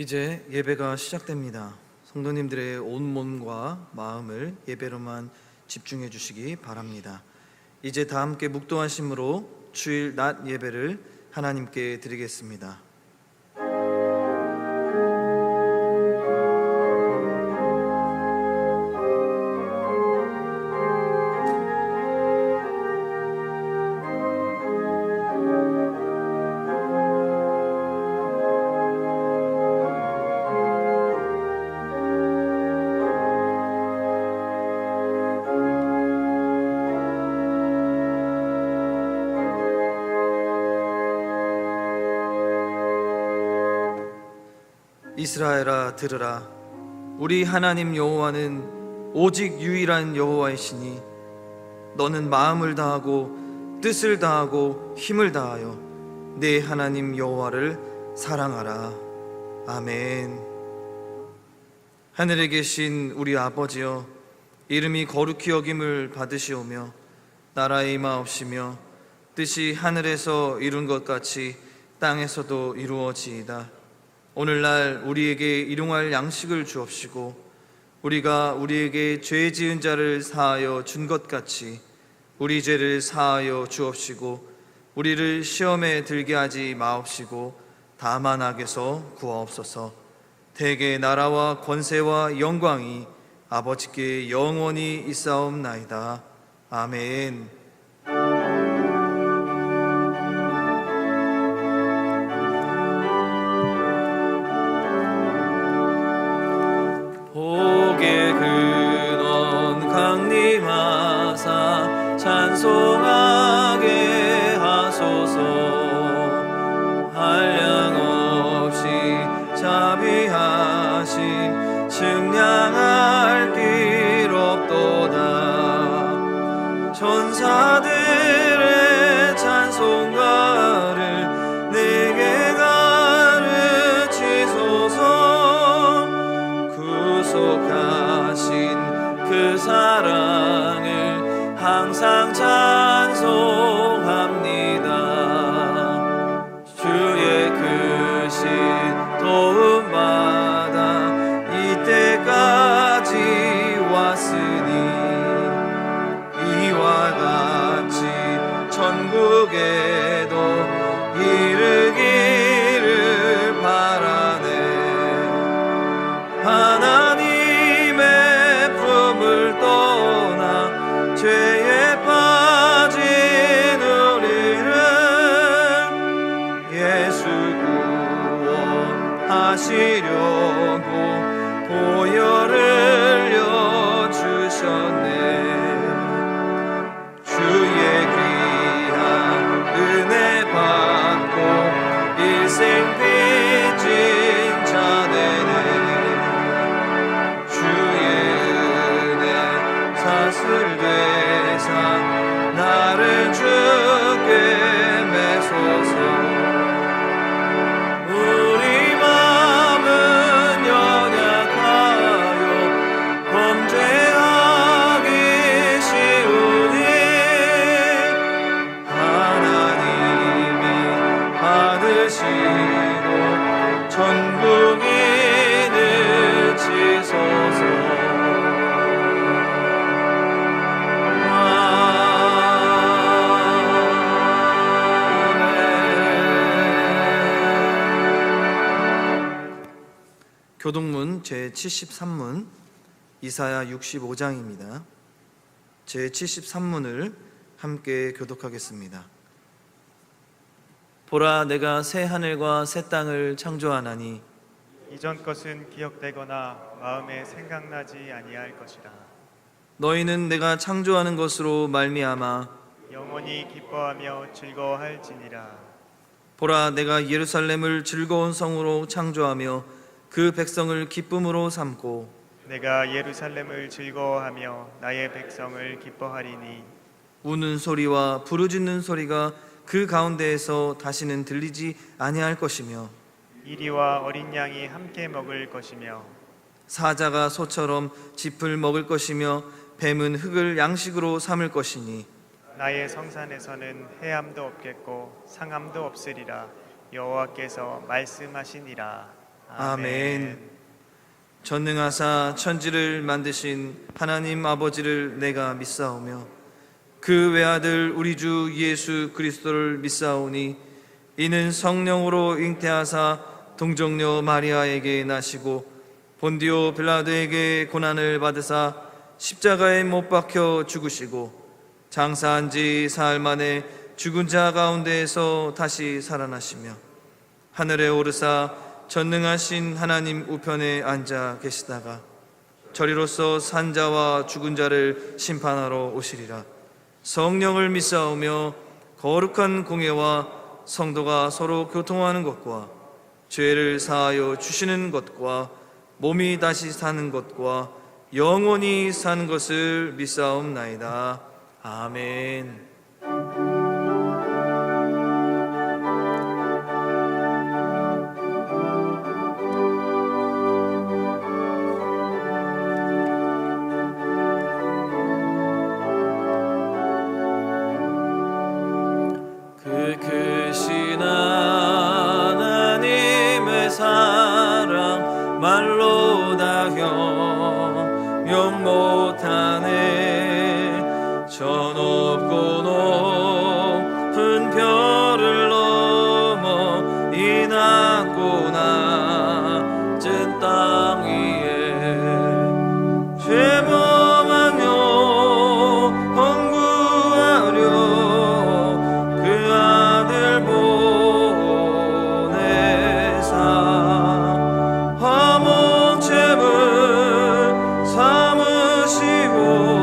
이제 예배가 시작됩니다. 성도님들의 온 몸과 마음을 예배로만 집중해 주시기 바랍니다. 이제 다 함께 묵도하심으로 주일 낮 예배를 하나님께 드리겠습니다. 이스라엘아 들으라. 우리 하나님 여호와는 오직 유일한 여호와이시니 너는 마음을 다하고 뜻을 다하고 힘을 다하여 내 하나님 여호와를 사랑하라. 아멘. 하늘에 계신 우리 아버지여, 이름이 거룩히 여김을 받으시오며 나라의 임하옵시며 뜻이 하늘에서 이룬 것 같이 땅에서도 이루어지이다. 오늘날 우리에게 일용할 양식을 주옵시고 우리가 우리에게 죄 지은 자를 사하여 준 것 같이 우리 죄를 사하여 주옵시고 우리를 시험에 들게 하지 마옵시고 다만 악에서 구하옵소서. 대개 나라와 권세와 영광이 아버지께 영원히 있사옵나이다. 아멘. 복의 근원 강림하사 찬송하게 하소서. 한량없이 자비하심 측량할 길 없도다. 천사들의 찬송가를 내게 가르치소서. 구속하신 그 사랑을 항상 찬송합니다. 주의 크신 도움받아 이때까지 왔으니 이와 같이 천국에도 이르기를 바라네. 하나님의 품을 떠나 죄에 빠진 우리를 예수 구원하시려고 보혈을 흘려주셨네. 주의 귀한 은혜 받고 일생 빚진 자 되네. 주의 은혜 사슬되사 나를 주께 매소서. 우리 마음은 연약하여 범죄하기 쉬우니 하나님이 받으시고 천국이 늦치소서. 교동문 제73문 이사야 65장입니다. 제73문을 함께 교독하겠습니다. 보라, 내가 새 하늘과 새 땅을 창조하나니 이전 것은 기억되거나 마음에 생각나지 아니할 것이라. 너희는 내가 창조하는 것으로 말미암아 영원히 기뻐하며 즐거워할지니라. 보라, 내가 예루살렘을 즐거운 성으로 창조하며 그 백성을 기쁨으로 삼고 내가 예루살렘을 즐거워하며 나의 백성을 기뻐하리니 우는 소리와 부르짖는 소리가 그 가운데에서 다시는 들리지 아니할 것이며 이리와 어린 양이 함께 먹을 것이며 사자가 소처럼 짚을 먹을 것이며 뱀은 흙을 양식으로 삼을 것이니 나의 성산에서는 해함도 없겠고 상함도 없으리라. 여호와께서 말씀하시니라. 아멘. 전능하사 천지를 만드신 하나님 아버지를 내가 믿사오며 그 외아들 우리 주 예수 그리스도를 믿사오니 이는 성령으로 잉태하사 동정녀 마리아에게 나시고 본디오 빌라도에게 고난을 받으사 십자가에 못 박혀 죽으시고 장사한 지 사흘 만에 죽은 자 가운데에서 다시 살아나시며 하늘에 오르사 전능하신 하나님 우편에 앉아 계시다가 저리로서 산자와 죽은 자를 심판하러 오시리라. 성령을 믿사오며 거룩한 공예와 성도가 서로 교통하는 것과 죄를 사하여 주시는 것과 몸이 다시 사는 것과 영원히 사는 것을 믿사옵나이다. 아멘. 그 크신 하나님의 사랑 말로 다 형용 못하네. 저 높고 높은 별을 넘어 이 낮고 낮은 땅 위에 죄범하며 헌구하려 그 아들 보내사 화목제물 삼으시고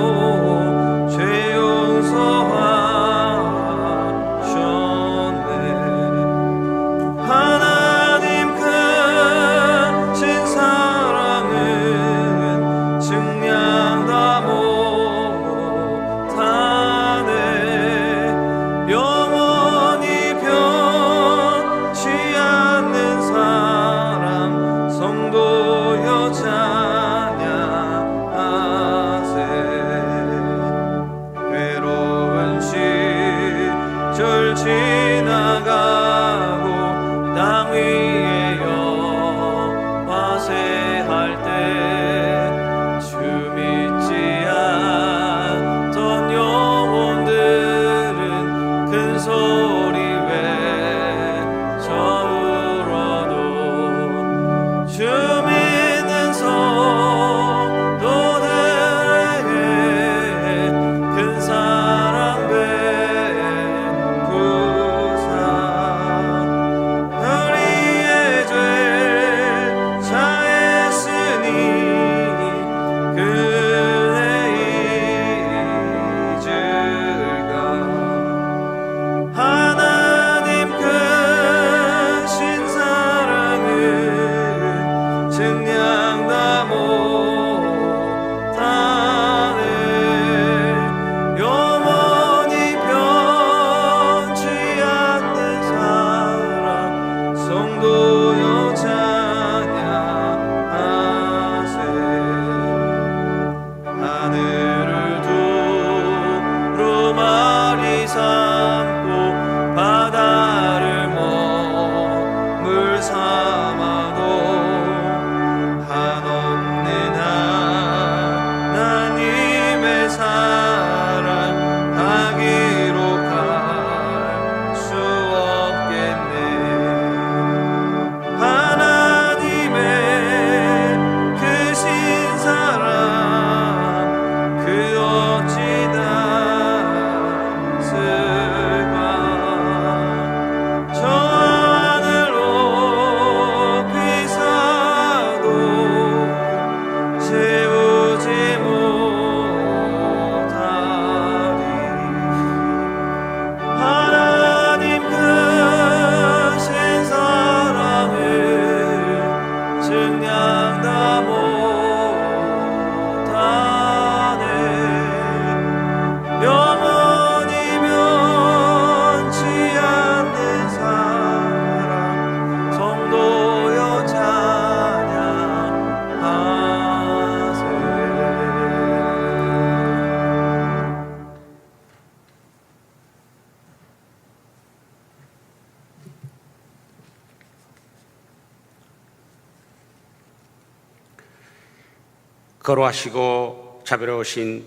거룩하시고 자비로우신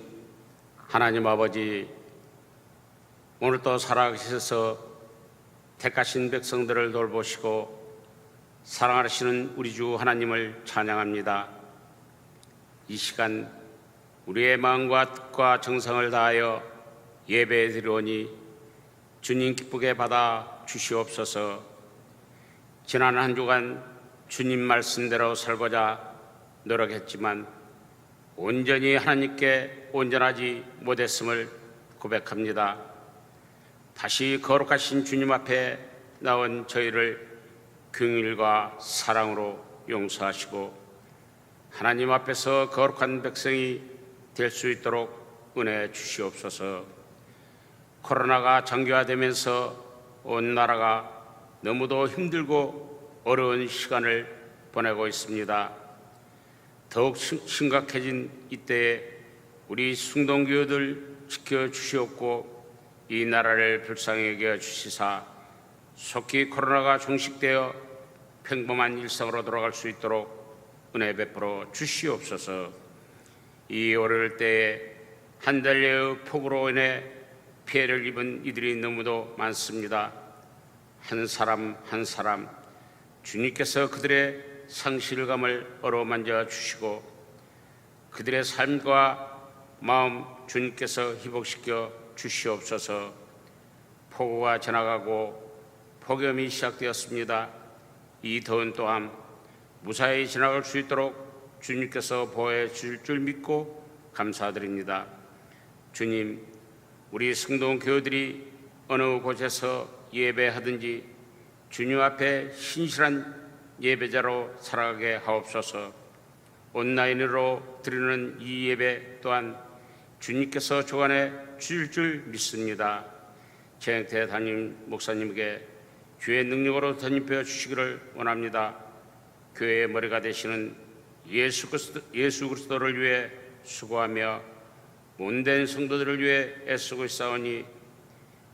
하나님 아버지, 오늘도 살아계셔서 택하신 백성들을 돌보시고 사랑하시는 우리 주 하나님을 찬양합니다. 이 시간 우리의 마음과 뜻과 정성을 다하여 예배에 드리오니 주님 기쁘게 받아 주시옵소서. 지난 한 주간 주님 말씀대로 살고자 노력했지만 온전히 하나님께 온전하지 못했음을 고백합니다. 다시 거룩하신 주님 앞에 나온 저희를 긍휼과 사랑으로 용서하시고 하나님 앞에서 거룩한 백성이 될 수 있도록 은혜 주시옵소서. 코로나가 장기화되면서 온 나라가 너무도 힘들고 어려운 시간을 보내고 있습니다. 더욱 심각해진 이때에 우리 숭동교우들 지켜주시옵고 이 나라를 불쌍히 여겨주시사 속히 코로나가 종식되어 평범한 일상으로 돌아갈 수 있도록 은혜 베풀어 주시옵소서. 이 어려울 때에 한 달여의 폭우로 인해 피해를 입은 이들이 너무도 많습니다. 한 사람 한 사람 주님께서 그들의 상실감을 어루만져 주시고 그들의 삶과 마음 주님께서 회복시켜 주시옵소서. 폭우가 지나가고 폭염이 시작되었습니다. 이 더운 또한 무사히 지나갈 수 있도록 주님께서 보호해 주실 줄 믿고 감사드립니다. 주님, 우리 성도 교우들이 어느 곳에서 예배하든지 주님 앞에 신실한 예배자로 살아가게 하옵소서. 온라인으로 드리는 이 예배 또한 주님께서 주관해 주실 줄 믿습니다. 최영태 담임 목사님에게 주의 능력으로 덧입혀 주시기를 원합니다. 교회의 머리가 되시는 예수 그리스도를 위해 수고하며 못된 성도들을 위해 애쓰고 있사오니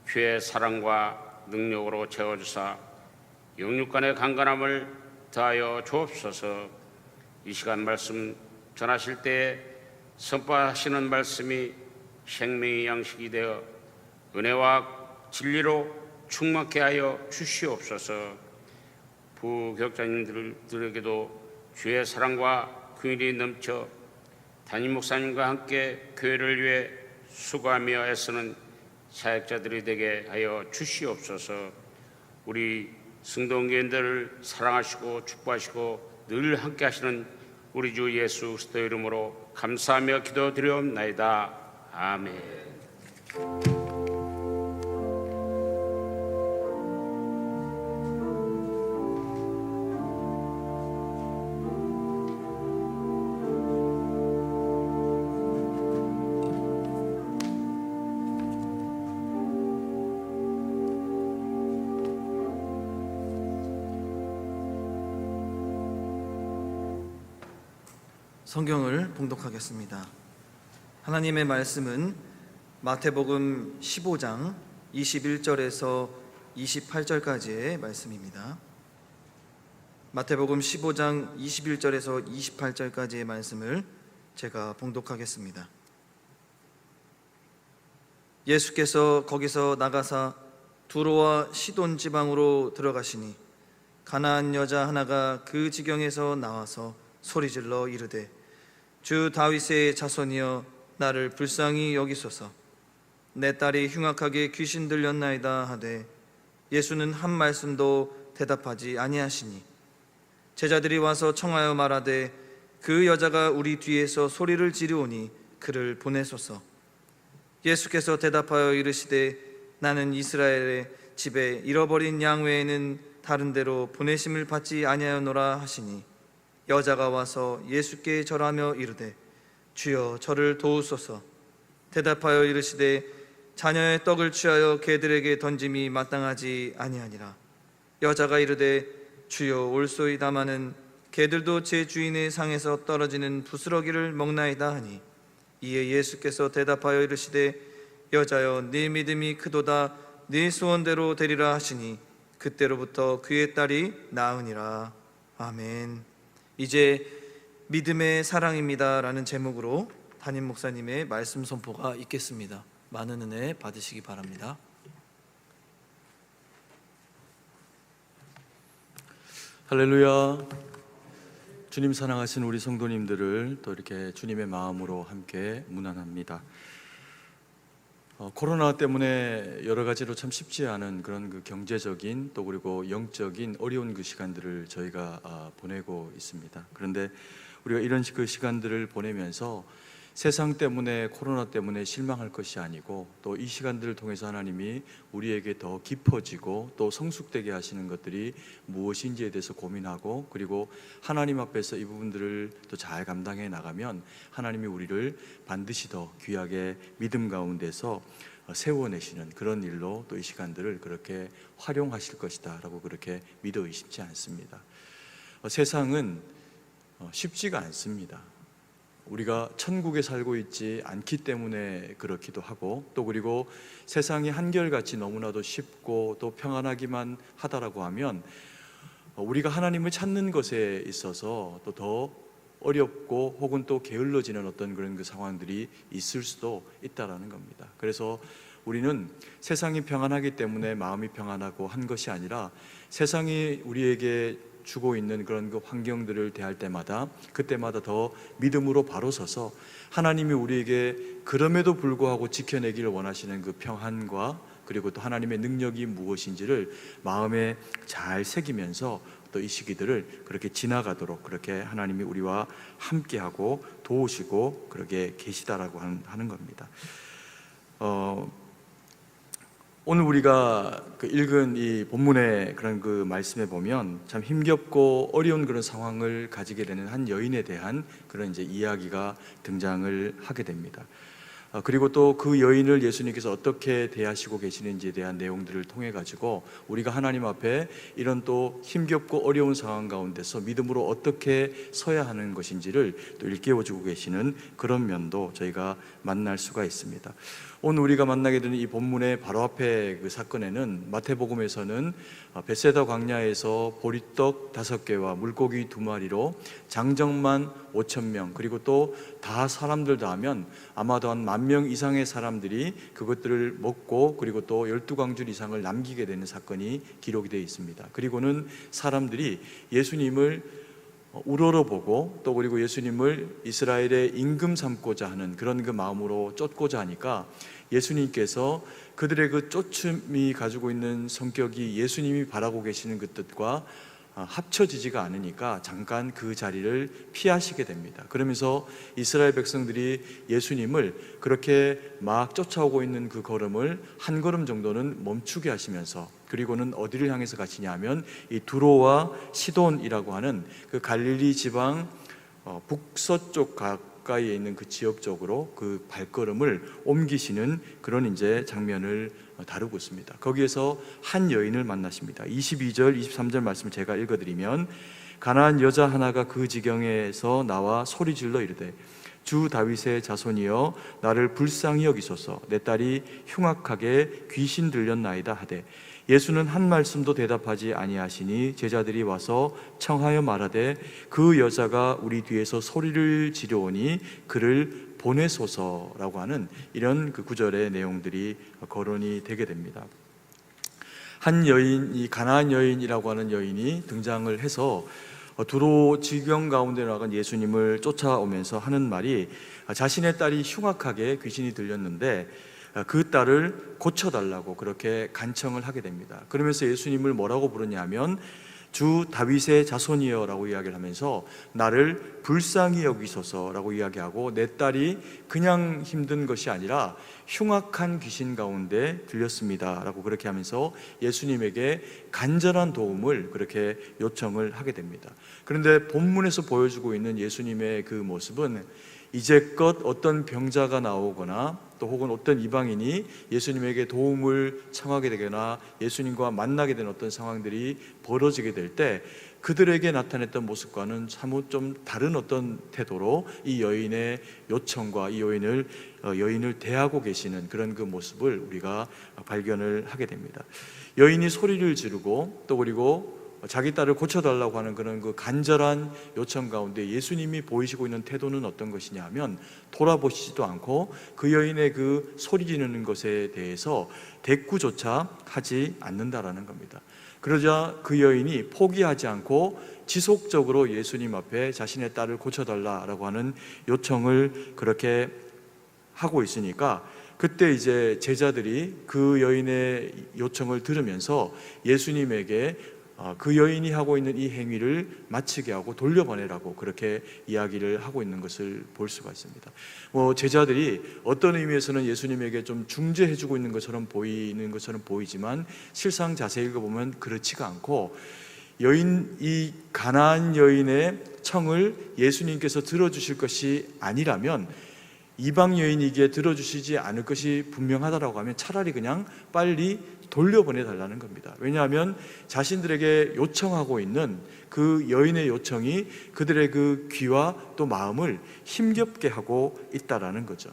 주의 사랑과 능력으로 채워주사 영육간의 강건함을 더하여 주옵소서. 이 시간 말씀 전하실 때에 선포하시는 말씀이 생명의 양식이 되어 은혜와 진리로 충만케 하여 주시옵소서. 부교육자님들에게도 주의 사랑과 긍휼이 넘쳐 담임 목사님과 함께 교회를 위해 수고하며 애쓰는 사역자들이 되게 하여 주시옵소서. 우리 성도교인들을 사랑하시고 축복하시고 늘 함께 하시는 우리 주 예수 그리스도 이름으로 감사하며 기도드리옵나이다. 아멘. 성경을 봉독하겠습니다. 하나님의 말씀은 마태복음 15장 21절에서 28절까지의 말씀입니다. 마태복음 15장 21절에서 28절까지의 말씀을 제가 봉독하겠습니다. 예수께서 거기서 나가사 두로와 시돈 지방으로 들어가시니 가나안 여자 하나가 그 지경에서 나와서 소리질러 이르되 주 다윗의 자손이여 나를 불쌍히 여기소서. 내 딸이 흉악하게 귀신 들렸나이다 하되 예수는 한 말씀도 대답하지 아니하시니 제자들이 와서 청하여 말하되 그 여자가 우리 뒤에서 소리를 지르오니 그를 보내소서. 예수께서 대답하여 이르시되 나는 이스라엘의 집에 잃어버린 양 외에는 다른 데로 보내심을 받지 아니하노라 하시니 여자가 와서 예수께 절하며 이르되 주여 저를 도우소서. 대답하여 이르시되 자녀의 떡을 취하여 개들에게 던짐이 마땅하지 아니하니라. 여자가 이르되 주여 올소이다마는 개들도 제 주인의 상에서 떨어지는 부스러기를 먹나이다 하니 이에 예수께서 대답하여 이르시되 여자여 네 믿음이 크도다. 네 소원대로 되리라 하시니 그때로부터 그의 딸이 나으니라. 아멘. 이제 믿음의 사랑입니다라는 제목으로 담임 목사님의 말씀 선포가 있겠습니다. 많은 은혜 받으시기 바랍니다. 할렐루야. 주님 사랑하신 우리 성도님들을 또 이렇게 주님의 마음으로 함께 문안합니다. 코로나 때문에 여러 가지로 참 쉽지 않은 그런 그 경제적인 또 그리고 영적인 어려운 그 시간들을 저희가 보내고 있습니다. 그런데 우리가 이런 그 시간들을 보내면서 세상 때문에 코로나 때문에 실망할 것이 아니고 또 이 시간들을 통해서 하나님이 우리에게 더 깊어지고 또 성숙되게 하시는 것들이 무엇인지에 대해서 고민하고 그리고 하나님 앞에서 이 부분들을 또 잘 감당해 나가면 하나님이 우리를 반드시 더 귀하게 믿음 가운데서 세워내시는 그런 일로 또 이 시간들을 그렇게 활용하실 것이다 라고 그렇게 믿어 의심치 않습니다. 세상은 쉽지가 않습니다. 우리가 천국에 살고 있지 않기 때문에 그렇기도 하고 또 그리고 세상이 한결같이 너무나도 쉽고 또 평안하기만 하다라고 하면 우리가 하나님을 찾는 것에 있어서 또 더 어렵고 혹은 또 게을러지는 어떤 그런 그 상황들이 있을 수도 있다라는 겁니다. 그래서 우리는 세상이 평안하기 때문에 마음이 평안하고 한 것이 아니라 세상이 우리에게 주고 있는 그런 그 환경들을 대할 때마다 그때마다 더 믿음으로 바로 서서 하나님이 우리에게 그럼에도 불구하고 지켜내기를 원하시는 그 평안과 그리고 또 하나님의 능력이 무엇인지를 마음에 잘 새기면서 또 이 시기들을 그렇게 지나가도록 그렇게 하나님이 우리와 함께하고 도우시고 그렇게 계시다라고 하는 겁니다. 오늘 우리가 읽은 이 본문의 그런 그 말씀에 보면 참 힘겹고 어려운 그런 상황을 가지게 되는 한 여인에 대한 그런 이제 이야기가 등장을 하게 됩니다. 그리고 또 그 여인을 예수님께서 어떻게 대하시고 계시는지에 대한 내용들을 통해 가지고 우리가 하나님 앞에 이런 또 힘겹고 어려운 상황 가운데서 믿음으로 어떻게 서야 하는 것인지를 또 일깨워주고 계시는 그런 면도 저희가 만날 수가 있습니다. 오늘 우리가 만나게 되는 이 본문의 바로 앞에 그 사건에는 마태복음에서는 벳세다 광야에서 보리떡 5개와 물고기 2마리로 장정만 5,000명 그리고 또 다 사람들 다 하면 아마도 한 10,000명 이상의 사람들이 그것들을 먹고 그리고 또 12광줄 이상을 남기게 되는 사건이 기록이 되어 있습니다. 그리고는 사람들이 예수님을 우러러보고 또 그리고 예수님을 이스라엘의 임금 삼고자 하는 그런 그 마음으로 쫓고자 하니까 예수님께서 그들의 그 쫓음이 가지고 있는 성격이 예수님이 바라고 계시는 그 뜻과 합쳐지지가 않으니까 잠깐 그 자리를 피하시게 됩니다. 그러면서 이스라엘 백성들이 예수님을 그렇게 막 쫓아오고 있는 그 걸음을 한 걸음 정도는 멈추게 하시면서 그리고는 어디를 향해서 가시냐 하면 이 두로와 시돈이라고 하는 그 갈릴리 지방 북서쪽 가까이에 있는 그 지역 쪽으로 그 발걸음을 옮기시는 그런 이제 장면을 다루고 있습니다. 거기에서 한 여인을 만나십니다. 22절, 23절 말씀을 제가 읽어드리면 가나안 여자 하나가 그 지경에서 나와 소리질러 이르되 주 다윗의 자손이여 나를 불쌍히 여기소서 내 딸이 흉악하게 귀신 들렸나이다 하되 예수는 한 말씀도 대답하지 아니하시니 제자들이 와서 청하여 말하되 그 여자가 우리 뒤에서 소리를 지르오니 그를 보내소서라고 하는 이런 그 구절의 내용들이 거론이 되게 됩니다. 한 여인, 이 가나안 여인이라고 하는 여인이 등장을 해서 두로 지경 가운데 나간 예수님을 쫓아오면서 하는 말이 자신의 딸이 흉악하게 귀신이 들렸는데 그 딸을 고쳐달라고 그렇게 간청을 하게 됩니다. 그러면서 예수님을 뭐라고 부르냐면 주 다윗의 자손이여 라고 이야기를 하면서 나를 불쌍히 여기소서 라고 이야기하고 내 딸이 그냥 힘든 것이 아니라 흉악한 귀신 가운데 들렸습니다 라고 그렇게 하면서 예수님에게 간절한 도움을 그렇게 요청을 하게 됩니다. 그런데 본문에서 보여주고 있는 예수님의 그 모습은 이제껏 어떤 병자가 나오거나 또 혹은 어떤 이방인이 예수님에게 도움을 청하게 되거나 예수님과 만나게 된 어떤 상황들이 벌어지게 될 때 그들에게 나타냈던 모습과는 사뭇 좀 다른 어떤 태도로 이 여인의 요청과 이 여인을 대하고 계시는 그런 그 모습을 우리가 발견을 하게 됩니다. 여인이 소리를 지르고 또 그리고 자기 딸을 고쳐달라고 하는 그런 그 간절한 요청 가운데 예수님이 보이시고 있는 태도는 어떤 것이냐 하면 돌아보시지도 않고 그 여인의 그 소리 지르는 것에 대해서 대꾸조차 하지 않는다라는 겁니다. 그러자 그 여인이 포기하지 않고 지속적으로 예수님 앞에 자신의 딸을 고쳐달라라고 하는 요청을 그렇게 하고 있으니까 그때 이제 제자들이 그 여인의 요청을 들으면서 예수님에게 그 여인이 하고 있는 이 행위를 마치게 하고 돌려보내라고 그렇게 이야기를 하고 있는 것을 볼 수가 있습니다. 제자들이 어떤 의미에서는 예수님에게 좀 중재해주고 있는 것처럼 보이지만 실상 자세히 읽어보면 그렇지가 않고 이 가나안 여인의 청을 예수님께서 들어주실 것이 아니라면 이방 여인이기에 들어주시지 않을 것이 분명하다라고 하면 차라리 그냥 빨리 돌려보내달라는 겁니다. 왜냐하면 자신들에게 요청하고 있는 그 여인의 요청이 그들의 그 귀와 또 마음을 힘겹게 하고 있다라는 거죠.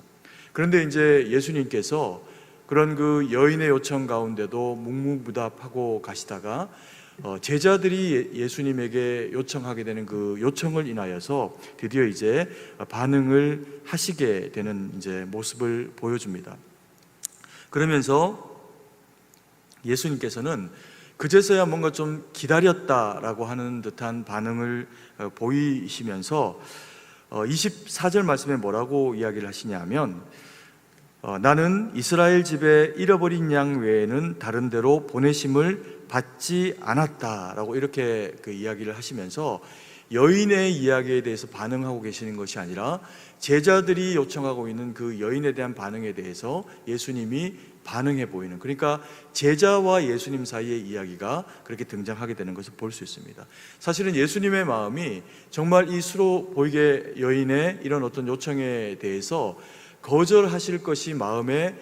그런데 이제 예수님께서 그런 그 여인의 요청 가운데도 묵묵부답하고 가시다가 제자들이 예수님에게 요청하게 되는 그 요청을 인하여서 드디어 이제 반응을 하시게 되는 이제 모습을 보여줍니다. 그러면서 예수님께서는 그제서야 뭔가 좀 기다렸다라고 하는 듯한 반응을 보이시면서 24절 말씀에 뭐라고 이야기를 하시냐면 나는 이스라엘 집에 잃어버린 양 외에는 다른 데로 보내심을 받지 않았다라고 이렇게 그 이야기를 하시면서 여인의 이야기에 대해서 반응하고 계시는 것이 아니라 제자들이 요청하고 있는 그 여인에 대한 반응에 대해서 예수님이 반응해 보이는, 그러니까 제자와 예수님 사이의 이야기가 그렇게 등장하게 되는 것을 볼 수 있습니다. 사실은 예수님의 마음이 정말 이 수로 보이게 여인의 이런 어떤 요청에 대해서 거절하실 것이 마음에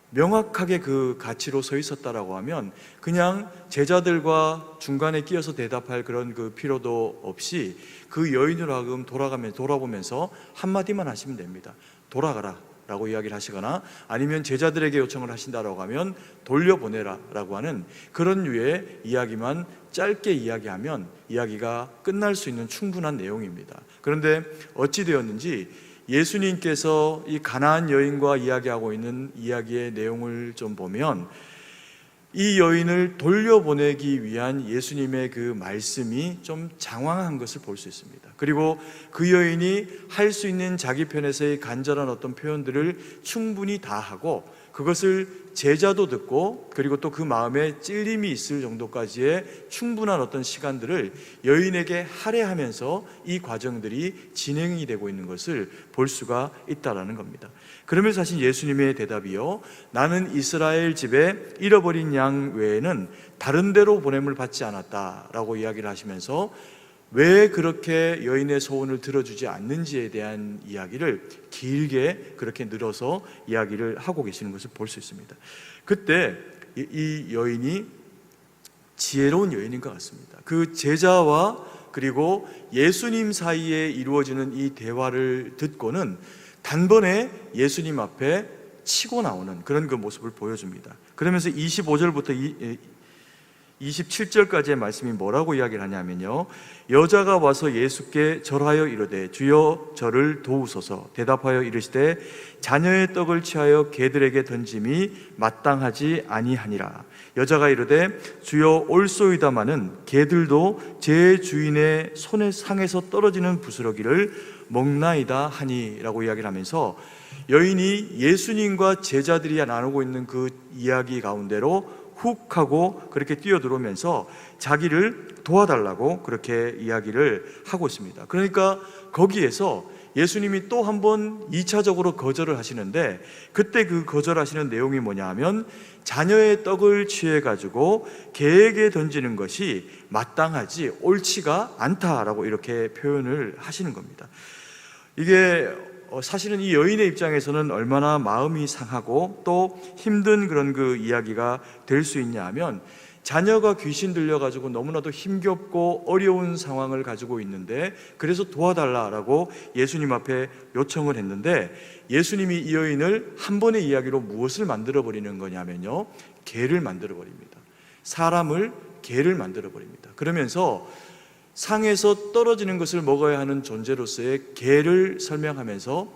명확하게 그 가치로 서 있었다라고 하면 그냥 제자들과 중간에 끼어서 대답할 그런 그 필요도 없이 그 여인으로 하여금 돌아보면서 한마디만 하시면 됩니다. 돌아가라 라고 이야기를 하시거나 아니면 제자들에게 요청을 하신다라고 하면 돌려보내라 라고 하는 그런 류의 이야기만 짧게 이야기하면 이야기가 끝날 수 있는 충분한 내용입니다. 그런데 어찌 되었는지 예수님께서 이 가나안 여인과 이야기하고 있는 이야기의 내용을 좀 보면 이 여인을 돌려보내기 위한 예수님의 그 말씀이 좀 장황한 것을 볼 수 있습니다. 그리고 그 여인이 할 수 있는 자기 편에서의 간절한 어떤 표현들을 충분히 다 하고 그것을 제자도 듣고 그리고 또 그 마음에 찔림이 있을 정도까지의 충분한 어떤 시간들을 여인에게 할애하면서 이 과정들이 진행이 되고 있는 것을 볼 수가 있다라는 겁니다. 그러면서 사실 예수님의 대답이요, 나는 이스라엘 집에 잃어버린 양 외에는 다른 데로 보냄을 받지 않았다라고 이야기를 하시면서 왜 그렇게 여인의 소원을 들어주지 않는지에 대한 이야기를 길게 그렇게 늘어서 이야기를 하고 계시는 것을 볼 수 있습니다. 그때 이 여인이 지혜로운 여인인 것 같습니다. 그 제자와 그리고 예수님 사이에 이루어지는 이 대화를 듣고는 단번에 예수님 앞에 치고 나오는 그런 그 모습을 보여줍니다. 그러면서 25절부터 27절까지의 말씀이 뭐라고 이야기를 하냐면요, 여자가 와서 예수께 절하여 이르되 주여 저를 도우소서. 대답하여 이르시되 자녀의 떡을 취하여 개들에게 던짐이 마땅하지 아니하니라. 여자가 이르되 주여 올소이다마는 개들도 제 주인의 손의 상에서 떨어지는 부스러기를 먹나이다 하니라고 이야기를 하면서 여인이 예수님과 제자들이 나누고 있는 그 이야기 가운데로 훅 하고 그렇게 뛰어들어오면서 자기를 도와달라고 그렇게 이야기를 하고 있습니다. 그러니까 거기에서 예수님이 또 한 번 2차적으로 거절을 하시는데 그때 그 거절하시는 내용이 뭐냐 하면 자녀의 떡을 취해가지고 개에게 던지는 것이 마땅하지 옳지가 않다라고 이렇게 표현을 하시는 겁니다. 이게 사실은 이 여인의 입장에서는 얼마나 마음이 상하고 또 힘든 그런 그 이야기가 될 수 있냐 하면 자녀가 귀신 들려가지고 너무나도 힘겹고 어려운 상황을 가지고 있는데 그래서 도와달라라고 예수님 앞에 요청을 했는데 예수님이 이 여인을 한 번의 이야기로 무엇을 만들어버리는 거냐면요, 개를 만들어버립니다. 사람을 개를 만들어 버립니다. 그러면서 상에서 떨어지는 것을 먹어야 하는 존재로서의 개를 설명하면서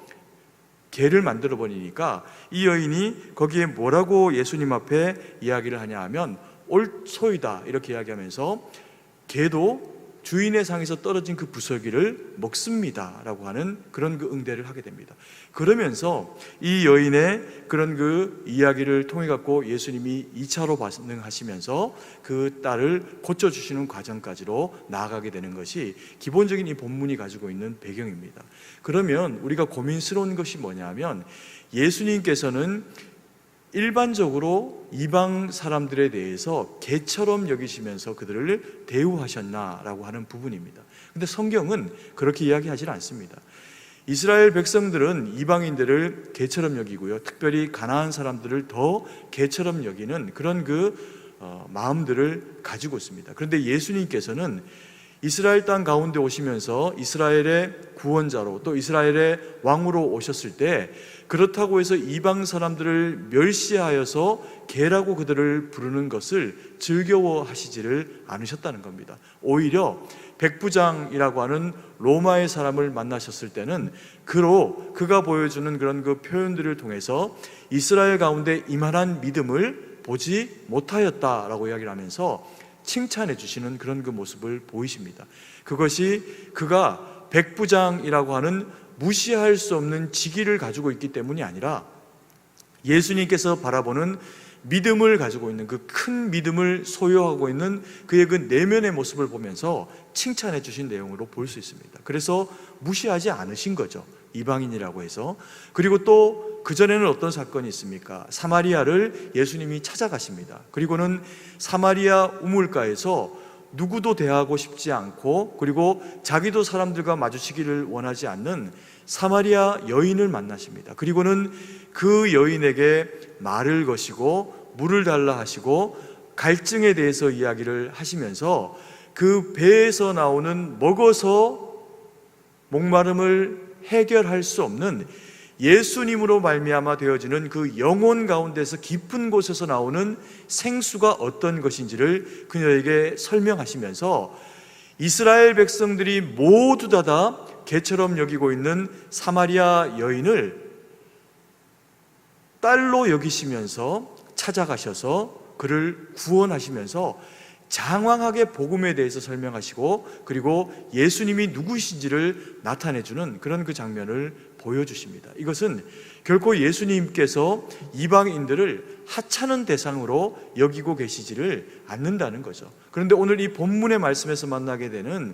개를 만들어 버리니까 이 여인이 거기에 뭐라고 예수님 앞에 이야기를 하냐 하면 옳소이다 이렇게 이야기하면서 개도 주인의 상에서 떨어진 그 부스러기를 먹습니다 라고 하는 그런 그 응대를 하게 됩니다. 그러면서 이 여인의 그런 그 이야기를 통해 갖고 예수님이 2차로 반응하시면서 그 딸을 고쳐주시는 과정까지로 나아가게 되는 것이 기본적인 이 본문이 가지고 있는 배경입니다. 그러면 우리가 고민스러운 것이 뭐냐면 예수님께서는 일반적으로 이방 사람들에 대해서 개처럼 여기시면서 그들을 대우하셨나라고 하는 부분입니다. 그런데 성경은 그렇게 이야기하지 않습니다. 이스라엘 백성들은 이방인들을 개처럼 여기고요, 특별히 가나안 사람들을 더 개처럼 여기는 그런 마음들을 가지고 있습니다. 그런데 예수님께서는 이스라엘 땅 가운데 오시면서 이스라엘의 구원자로 또 이스라엘의 왕으로 오셨을 때 그렇다고 해서 이방 사람들을 멸시하여서 개라고 그들을 부르는 것을 즐거워하시지를 않으셨다는 겁니다. 오히려 백부장이라고 하는 로마의 사람을 만나셨을 때는 그가 보여주는 그런 그 표현들을 통해서 이스라엘 가운데 이만한 믿음을 보지 못하였다라고 이야기를 하면서 칭찬해 주시는 그런 그 모습을 보이십니다. 그것이 그가 백부장이라고 하는 무시할 수 없는 직위를 가지고 있기 때문이 아니라 예수님께서 바라보는 믿음을 가지고 있는 그 큰 믿음을 소유하고 있는 그의 그 내면의 모습을 보면서 칭찬해 주신 내용으로 볼 수 있습니다. 그래서 무시하지 않으신 거죠, 이방인이라고 해서. 그리고 또 그전에는 어떤 사건이 있습니까? 사마리아를 예수님이 찾아가십니다. 그리고는 사마리아 우물가에서 누구도 대하고 싶지 않고 그리고 자기도 사람들과 마주치기를 원하지 않는 사마리아 여인을 만나십니다. 그리고는 그 여인에게 말을 거시고 물을 달라 하시고 갈증에 대해서 이야기를 하시면서 그 배에서 나오는 먹어서 목마름을 해결할 수 없는 예수님으로 말미암아 되어지는 그 영혼 가운데서 깊은 곳에서 나오는 생수가 어떤 것인지를 그녀에게 설명하시면서 이스라엘 백성들이 모두 다 개처럼 여기고 있는 사마리아 여인을 딸로 여기시면서 찾아가셔서 그를 구원하시면서 장황하게 복음에 대해서 설명하시고 그리고 예수님이 누구신지를 나타내주는 그런 그 장면을 보여주십니다. 이것은 결코 예수님께서 이방인들을 하찮은 대상으로 여기고 계시지를 않는다는 거죠. 그런데 오늘 이 본문의 말씀에서 만나게 되는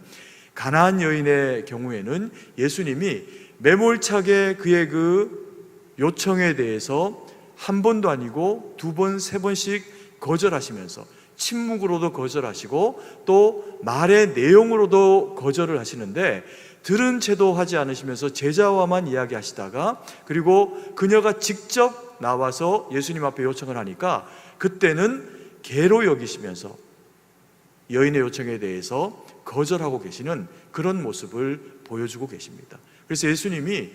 가나안 여인의 경우에는 예수님이 매몰차게 그의 그 요청에 대해서 한 번도 아니고 두 번, 세 번씩 거절하시면서 침묵으로도 거절하시고 또 말의 내용으로도 거절을 하시는데 들은 채도 하지 않으시면서 제자와만 이야기하시다가 그리고 그녀가 직접 나와서 예수님 앞에 요청을 하니까 그때는 개로 여기시면서 여인의 요청에 대해서 거절하고 계시는 그런 모습을 보여주고 계십니다. 그래서 예수님이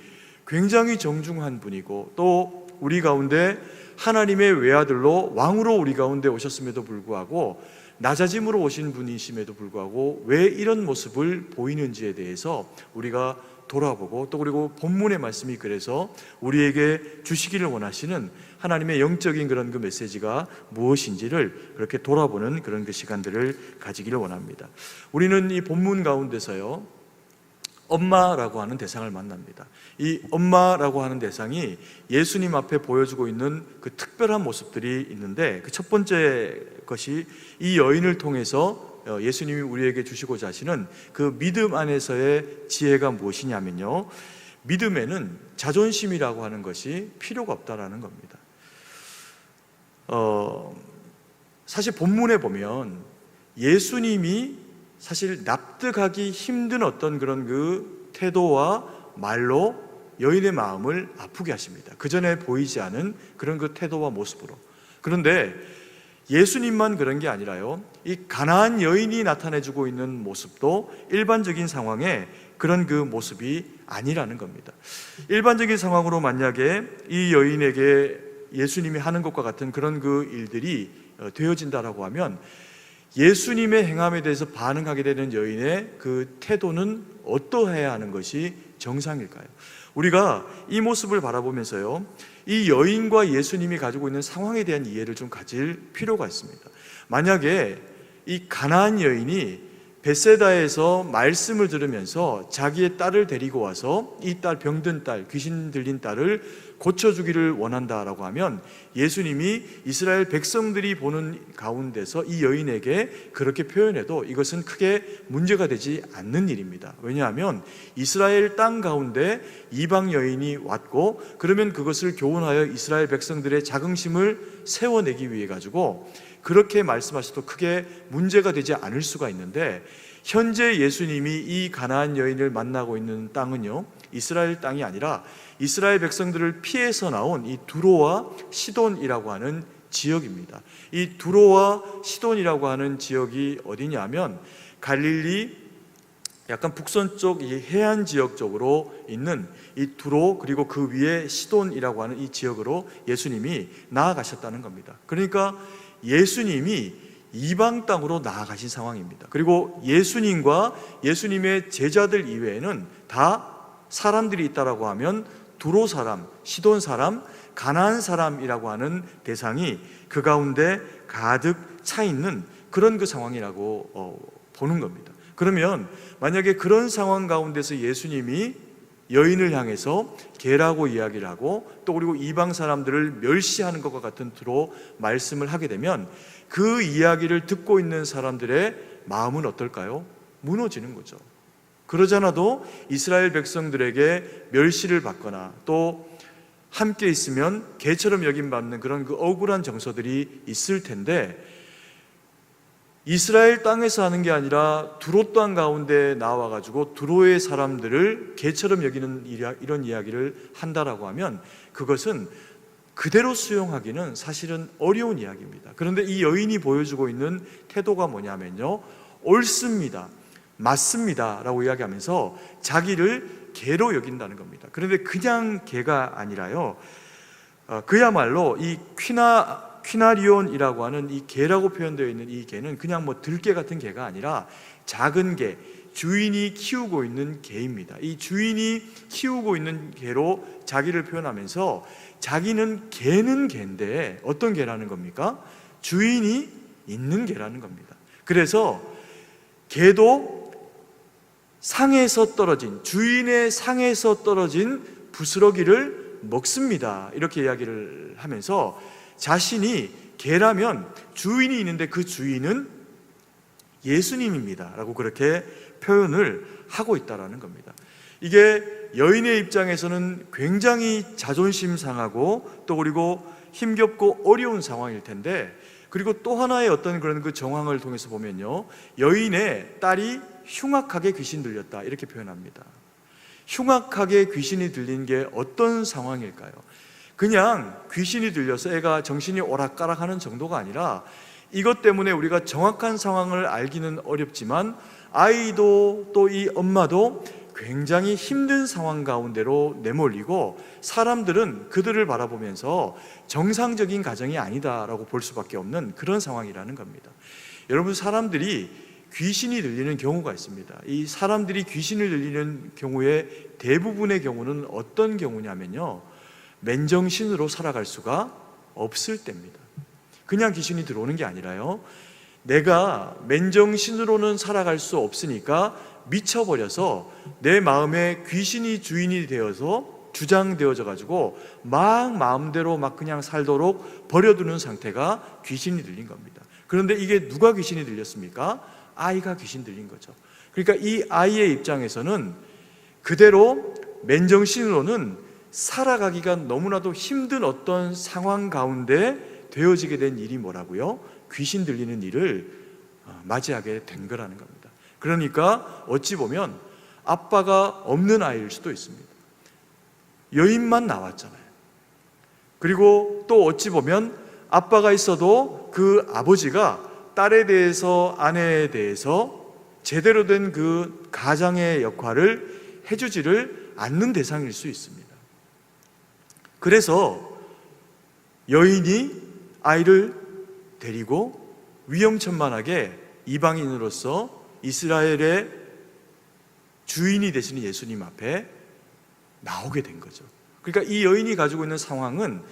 굉장히 정중한 분이고 또 우리 가운데 하나님의 외아들로 왕으로 우리 가운데 오셨음에도 불구하고 낮아짐으로 오신 분이심에도 불구하고 왜 이런 모습을 보이는지에 대해서 우리가 돌아보고 또 그리고 본문의 말씀이 그래서 우리에게 주시기를 원하시는 하나님의 영적인 그런 그 메시지가 무엇인지를 그렇게 돌아보는 그런 그 시간들을 가지기를 원합니다. 우리는 이 본문 가운데서요 엄마라고 하는 대상을 만납니다. 이 엄마라고 하는 대상이 예수님 앞에 보여주고 있는 그 특별한 모습들이 있는데 그 첫 번째 것이 이 여인을 통해서 예수님이 우리에게 주시고자 하시는 그 믿음 안에서의 지혜가 무엇이냐면요, 믿음에는 자존심이라고 하는 것이 필요가 없다라는 겁니다. 사실 본문에 보면 예수님이 사실 납득하기 힘든 어떤 그런 그 태도와 말로 여인의 마음을 아프게 하십니다. 그 전에 보이지 않은 그런 그 태도와 모습으로. 그런데 예수님만 그런 게 아니라요, 이 가나안 여인이 나타내주고 있는 모습도 일반적인 상황에 그런 그 모습이 아니라는 겁니다. 일반적인 상황으로 만약에 이 여인에게 예수님이 하는 것과 같은 그런 그 일들이 되어진다라고 하면 예수님의 행함에 대해서 반응하게 되는 여인의 그 태도는 어떠해야 하는 것이 정상일까요? 우리가 이 모습을 바라보면서요, 이 여인과 예수님이 가지고 있는 상황에 대한 이해를 좀 가질 필요가 있습니다. 만약에 이 가나안 여인이 벳세다에서 말씀을 들으면서 자기의 딸을 데리고 와서 이 딸, 병든 딸, 귀신 들린 딸을 고쳐주기를 원한다라고 하면 예수님이 이스라엘 백성들이 보는 가운데서 이 여인에게 그렇게 표현해도 이것은 크게 문제가 되지 않는 일입니다. 왜냐하면 이스라엘 땅 가운데 이방 여인이 왔고, 그러면 그것을 교훈하여 이스라엘 백성들의 자긍심을 세워내기 위해 가지고 그렇게 말씀하셔도 크게 문제가 되지 않을 수가 있는데, 현재 예수님이 이 가나안 여인을 만나고 있는 땅은요, 이스라엘 땅이 아니라 이스라엘 백성들을 피해서 나온 이 두로와 시돈이라고 하는 지역입니다. 이 두로와 시돈이라고 하는 지역이 어디냐면 갈릴리 약간 북선 쪽 이 해안 지역 쪽으로 있는 이 두로, 그리고 그 위에 시돈이라고 하는 이 지역으로 예수님이 나아가셨다는 겁니다. 그러니까 예수님이 이방 땅으로 나아가신 상황입니다. 그리고 예수님과 예수님의 제자들 이외에는 다 사람들이 있다라고 하면 두로 사람, 시돈 사람, 가나안 사람이라고 하는 대상이 그 가운데 가득 차 있는 그런 그 상황이라고 보는 겁니다. 그러면 만약에 그런 상황 가운데서 예수님이 여인을 향해서 개라고 이야기를 하고, 또 그리고 이방 사람들을 멸시하는 것과 같은 투로 말씀을 하게 되면 그 이야기를 듣고 있는 사람들의 마음은 어떨까요? 무너지는 거죠. 그러잖아도 이스라엘 백성들에게 멸시를 받거나 또 함께 있으면 개처럼 여김받는 그런 그 억울한 정서들이 있을 텐데, 이스라엘 땅에서 하는 게 아니라 두로 땅 가운데 나와가지고 두로의 사람들을 개처럼 여기는 이런 이야기를 한다라고 하면 그것은 그대로 수용하기는 사실은 어려운 이야기입니다. 그런데 이 여인이 보여주고 있는 태도가 뭐냐면요, 옳습니다, 맞습니다 라고 이야기하면서 자기를 개로 여긴다는 겁니다. 그런데 그냥 개가 아니라요, 그야말로 이 퀴나리온이라고 하는 이 개라고 표현되어 있는 이 개는 그냥 뭐 들개 같은 개가 아니라 작은 개, 주인이 키우고 있는 개입니다. 이 주인이 키우고 있는 개로 자기를 표현하면서 자기는 개는 개인데 어떤 개라는 겁니까? 주인이 있는 개라는 겁니다. 그래서 개도 상에서 떨어진, 주인의 상에서 떨어진 부스러기를 먹습니다, 이렇게 이야기를 하면서 자신이 개라면 주인이 있는데 그 주인은 예수님입니다 라고 그렇게 표현을 하고 있다는 겁니다. 이게 여인의 입장에서는 굉장히 자존심 상하고 또 그리고 힘겹고 어려운 상황일 텐데, 그리고 또 하나의 어떤 그런 그 정황을 통해서 보면요, 여인의 딸이 흉악하게 귀신 들렸다 이렇게 표현합니다. 흉악하게 귀신이 들린 게 어떤 상황일까요? 그냥 귀신이 들려서 애가 정신이 오락가락하는 정도가 아니라, 이것 때문에 우리가 정확한 상황을 알기는 어렵지만 아이도 또 이 엄마도 굉장히 힘든 상황 가운데로 내몰리고, 사람들은 그들을 바라보면서 정상적인 가정이 아니다라고 볼 수밖에 없는 그런 상황이라는 겁니다. 여러분, 사람들이 귀신이 들리는 경우가 있습니다. 이 사람들이 귀신을 들리는 경우의 대부분의 경우는 어떤 경우냐면요, 맨정신으로 살아갈 수가 없을 때입니다. 그냥 귀신이 들어오는 게 아니라요, 내가 맨정신으로는 살아갈 수 없으니까 미쳐버려서 내 마음에 귀신이 주인이 되어서 주장되어져 가지고 막 마음대로 막 그냥 살도록 버려두는 상태가 귀신이 들린 겁니다. 그런데 이게 누가 귀신이 들렸습니까? 아이가 귀신 들린 거죠. 그러니까 이 아이의 입장에서는 그대로 맨정신으로는 살아가기가 너무나도 힘든 어떤 상황 가운데 되어지게 된 일이 뭐라고요? 귀신 들리는 일을 맞이하게 된 거라는 겁니다. 그러니까 어찌 보면 아빠가 없는 아이일 수도 있습니다. 여인만 나왔잖아요. 그리고 또 어찌 보면 아빠가 있어도 그 아버지가 딸에 대해서, 아내에 대해서 제대로 된 그 가장의 역할을 해주지를 않는 대상일 수 있습니다. 그래서 여인이 아이를 데리고 위험천만하게 이방인으로서 이스라엘의 주인이 되시는 예수님 앞에 나오게 된 거죠. 그러니까 이 여인이 가지고 있는 상황은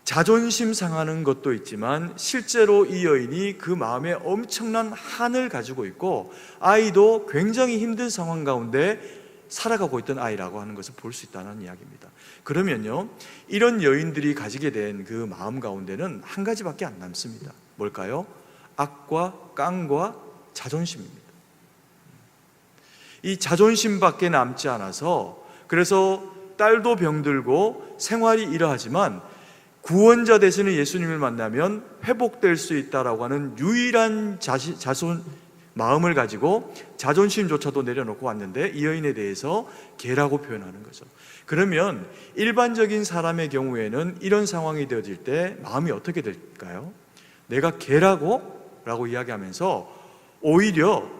자존심 상하는 것도 있지만 실제로 이 여인이 그 마음에 엄청난 한을 가지고 있고 아이도 굉장히 힘든 상황 가운데 살아가고 있던 아이라고 하는 것을 볼 수 있다는 이야기입니다. 그러면요, 이런 여인들이 가지게 된 그 마음 가운데는 한 가지밖에 안 남습니다. 뭘까요? 악과 깡과 자존심입니다. 이 자존심밖에 남지 않아서, 그래서 딸도 병들고 생활이 이러하지만 구원자 되시는 예수님을 만나면 회복될 수 있다라고 하는 유일한 마음을 가지고 자존심조차도 내려놓고 왔는데 이 여인에 대해서 개라고 표현하는 거죠. 그러면 일반적인 사람의 경우에는 이런 상황이 되어질 때 마음이 어떻게 될까요? 내가 개라고? 라고 이야기하면서 오히려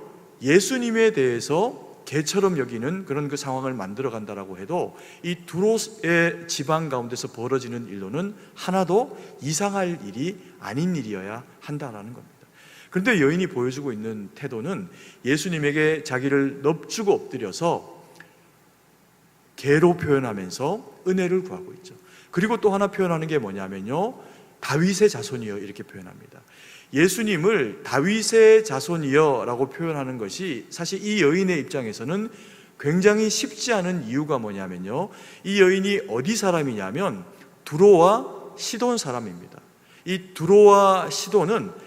예수님에 대해서 개처럼 여기는 그런 그 상황을 만들어 간다라고 해도 이 두로의 지방 가운데서 벌어지는 일로는 하나도 이상할 일이 아닌 일이어야 한다라는 겁니다. 그런데 여인이 보여주고 있는 태도는 예수님에게 자기를 넙주고 엎드려서 개로 표현하면서 은혜를 구하고 있죠. 그리고 또 하나 표현하는 게 뭐냐면요, 다윗의 자손이여 이렇게 표현합니다. 예수님을 다윗의 자손이여 라고 표현하는 것이 사실 이 여인의 입장에서는 굉장히 쉽지 않은 이유가 뭐냐면요, 이 여인이 어디 사람이냐면 두로와 시돈 사람입니다. 이 두로와 시돈은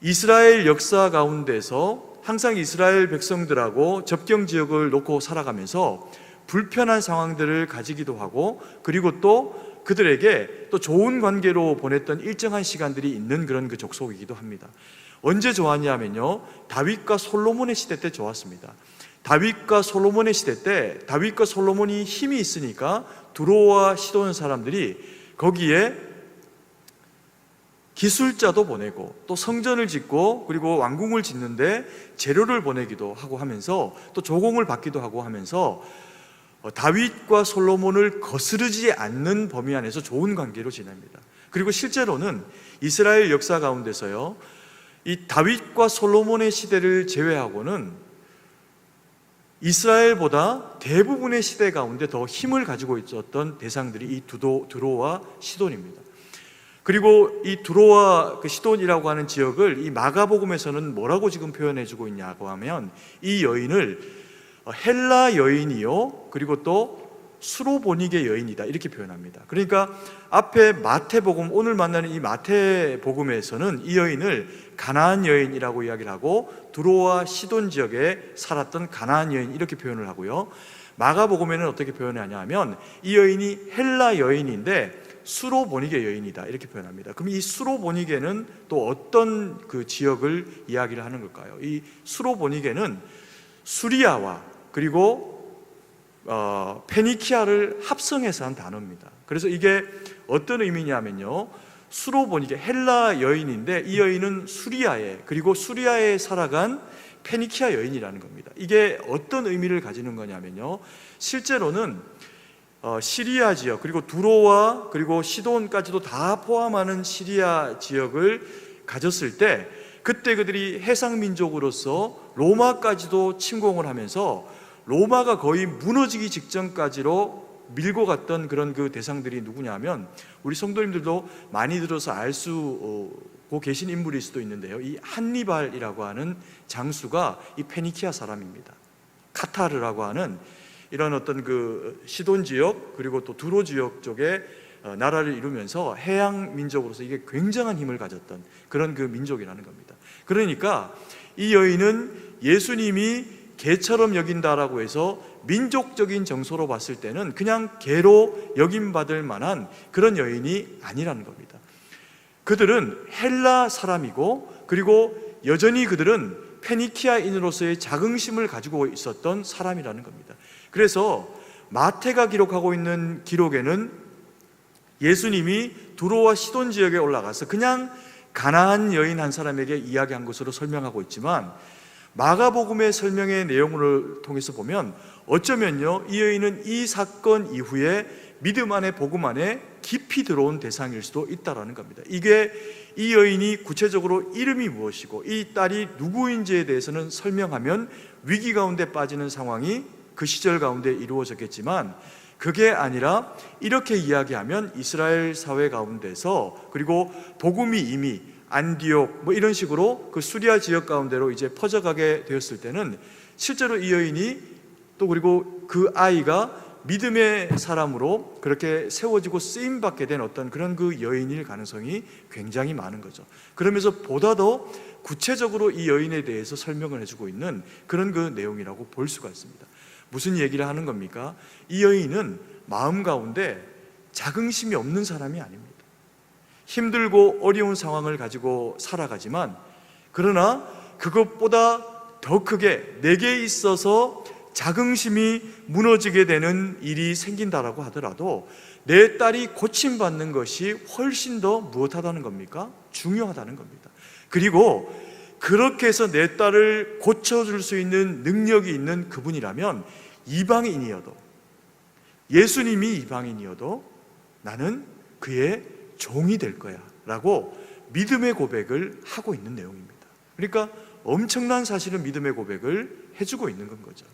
이스라엘 역사 가운데서 항상 이스라엘 백성들하고 접경 지역을 놓고 살아가면서 불편한 상황들을 가지기도 하고, 그리고 또 그들에게 또 좋은 관계로 보냈던 일정한 시간들이 있는 그런 그 족속이기도 합니다. 언제 좋았냐면요, 다윗과 솔로몬의 시대 때 좋았습니다. 다윗과 솔로몬의 시대 때 다윗과 솔로몬이 힘이 있으니까 두로와 시돈 사람들이 거기에 기술자도 보내고 또 성전을 짓고 그리고 왕궁을 짓는데 재료를 보내기도 하고 하면서 또 조공을 받기도 하고 하면서 다윗과 솔로몬을 거스르지 않는 범위 안에서 좋은 관계로 지냅니다. 그리고 실제로는 이스라엘 역사 가운데서요, 이 다윗과 솔로몬의 시대를 제외하고는 이스라엘보다 대부분의 시대 가운데 더 힘을 가지고 있었던 대상들이 이 두로와 시돈입니다. 그리고 이 두로와 시돈이라고 하는 지역을 이 마가복음에서는 뭐라고 지금 표현해주고 있냐고 하면 이 여인을 헬라 여인이요 그리고 또 수로보니게 여인이다 이렇게 표현합니다. 그러니까 앞에 마태복음, 오늘 만나는 이 마태복음에서는 이 여인을 가나안 여인이라고 이야기를 하고 두로와 시돈 지역에 살았던 가나안 여인 이렇게 표현을 하고요, 마가복음에는 어떻게 표현하냐 하면 이 여인이 헬라 여인인데 수로보니게 여인이다 이렇게 표현합니다. 그럼 이 수로보니게는 또 어떤 그 지역을 이야기를 하는 걸까요? 이 수로보니게는 수리아와 그리고 페니키아를 합성해서 한 단어입니다. 그래서 이게 어떤 의미냐면요, 수로보니게 헬라 여인인데 이 여인은 수리아에, 그리고 수리아에 살아간 페니키아 여인이라는 겁니다. 이게 어떤 의미를 가지는 거냐면요, 실제로는 시리아 지역 그리고 두로와 그리고 시돈까지도 다 포함하는 시리아 지역을 가졌을 때 그때 그들이 해상민족으로서 로마까지도 침공을 하면서 로마가 거의 무너지기 직전까지로 밀고 갔던 그런 그 대상들이 누구냐면 우리 성도님들도 많이 들어서 알 수 계신 인물일 수도 있는데요, 이 한니발이라고 하는 장수가 이 페니키아 사람입니다. 카타르라고 하는 이런 어떤 그 시돈 지역 그리고 또 두로 지역 쪽에 나라를 이루면서 해양 민족으로서 이게 굉장한 힘을 가졌던 그런 그 민족이라는 겁니다. 그러니까 이 여인은 예수님이 개처럼 여긴다라고 해서 민족적인 정서로 봤을 때는 그냥 개로 여김받을 만한 그런 여인이 아니라는 겁니다. 그들은 헬라 사람이고 그리고 여전히 그들은 페니키아인으로서의 자긍심을 가지고 있었던 사람이라는 겁니다. 그래서 마태가 기록하고 있는 기록에는 예수님이 두로와 시돈 지역에 올라가서 그냥 가나안 여인 한 사람에게 이야기한 것으로 설명하고 있지만 마가복음의 설명의 내용을 통해서 보면 어쩌면요, 이 여인은 이 사건 이후에 믿음 안에 복음 안에 깊이 들어온 대상일 수도 있다라는 겁니다. 이게 이 여인이 구체적으로 이름이 무엇이고 이 딸이 누구인지에 대해서는 설명하면 위기 가운데 빠지는 상황이 그 시절 가운데 이루어졌겠지만, 그게 아니라 이렇게 이야기하면 이스라엘 사회 가운데서, 그리고 복음이 이미 안디옥 뭐 이런 식으로 그 수리아 지역 가운데로 이제 퍼져가게 되었을 때는 실제로 이 여인이 또 그리고 그 아이가 믿음의 사람으로 그렇게 세워지고 쓰임받게 된 어떤 그런 그 여인일 가능성이 굉장히 많은 거죠. 그러면서 보다 더 구체적으로 이 여인에 대해서 설명을 해주고 있는 그런 그 내용이라고 볼 수가 있습니다. 무슨 얘기를 하는 겁니까? 이 여인은 마음 가운데 자긍심이 없는 사람이 아닙니다. 힘들고 어려운 상황을 가지고 살아가지만, 그러나 그것보다 더 크게 내게 있어서 자긍심이 무너지게 되는 일이 생긴다라고 하더라도 내 딸이 고침받는 것이 훨씬 더 무엇하다는 겁니까? 중요하다는 겁니다. 그리고 그렇게 해서 내 딸을 고쳐줄 수 있는 능력이 있는 그분이라면 이방인이어도, 예수님이 이방인이어도 나는 그의 종이 될 거야 라고 믿음의 고백을 하고 있는 내용입니다. 그러니까 엄청난 사실은 믿음의 고백을 해주고 있는 건 거죠.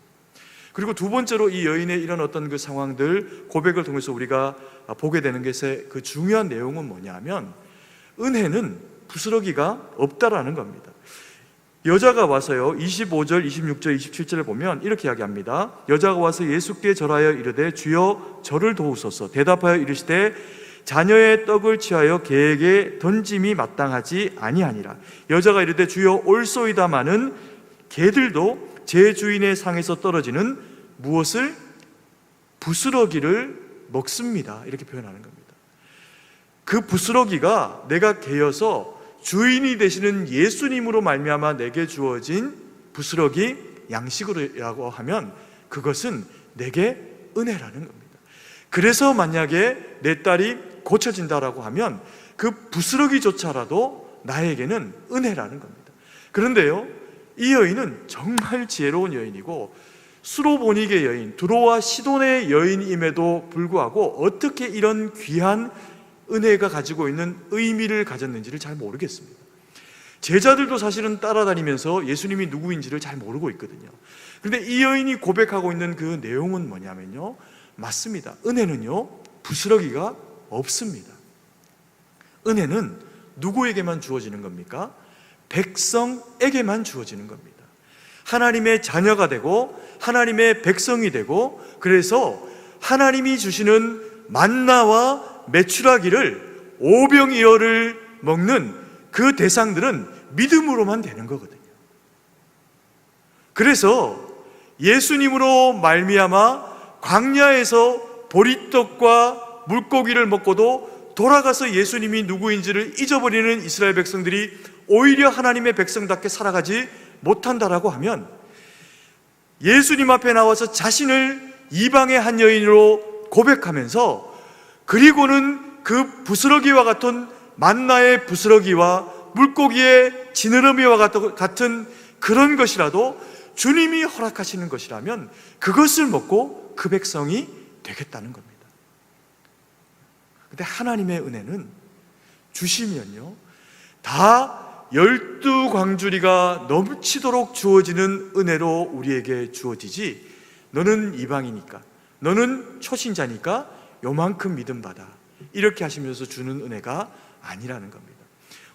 그리고 두 번째로 이 여인의 이런 어떤 그 상황들 고백을 통해서 우리가 보게 되는 것의 그 중요한 내용은 뭐냐 하면, 은혜는 부스러기가 없다라는 겁니다. 여자가 와서요, 25절, 26절, 27절을 보면 이렇게 이야기합니다. 여자가 와서 예수께 절하여 이르되 주여 저를 도우소서. 대답하여 이르시되 자녀의 떡을 취하여 개에게 던짐이 마땅하지 아니하니라. 여자가 이르되 주여 올소이다마는 개들도 제 주인의 상에서 떨어지는 무엇을? 부스러기를 먹습니다. 이렇게 표현하는 겁니다. 그 부스러기가 내가 개여서 주인이 되시는 예수님으로 말미암아 내게 주어진 부스러기 양식이라고 하면 그것은 내게 은혜라는 겁니다. 그래서 만약에 내 딸이 고쳐진다라고 하면 그 부스러기조차라도 나에게는 은혜라는 겁니다. 그런데요, 이 여인은 정말 지혜로운 여인이고 수로보니게 여인, 두로와 시돈의 여인임에도 불구하고 어떻게 이런 귀한 은혜가 가지고 있는 의미를 가졌는지를 잘 모르겠습니다. 제자들도 사실은 따라다니면서 예수님이 누구인지를 잘 모르고 있거든요. 그런데 이 여인이 고백하고 있는 그 내용은 뭐냐면요, 맞습니다. 은혜는요, 부스러기가 없습니다. 은혜는 누구에게만 주어지는 겁니까? 백성에게만 주어지는 겁니다. 하나님의 자녀가 되고 하나님의 백성이 되고, 그래서 하나님이 주시는 만나와 메추라기를 오병이어를 먹는 그 대상들은 믿음으로만 되는 거거든요. 그래서 예수님으로 말미암아 광야에서 보리떡과 물고기를 먹고도 돌아가서 예수님이 누구인지를 잊어버리는 이스라엘 백성들이 오히려 하나님의 백성답게 살아가지 못한다라고 하면, 예수님 앞에 나와서 자신을 이방의 한 여인으로 고백하면서, 그리고는 그 부스러기와 같은 만나의 부스러기와 물고기의 지느러미와 같은 그런 것이라도 주님이 허락하시는 것이라면 그것을 먹고 그 백성이 되겠다는 겁니다. 근데 하나님의 은혜는 주시면요, 다 12광주리가 넘치도록 주어지는 은혜로 우리에게 주어지지, 너는 이방이니까, 너는 초신자니까 요만큼 믿음 받아, 이렇게 하시면서 주는 은혜가 아니라는 겁니다.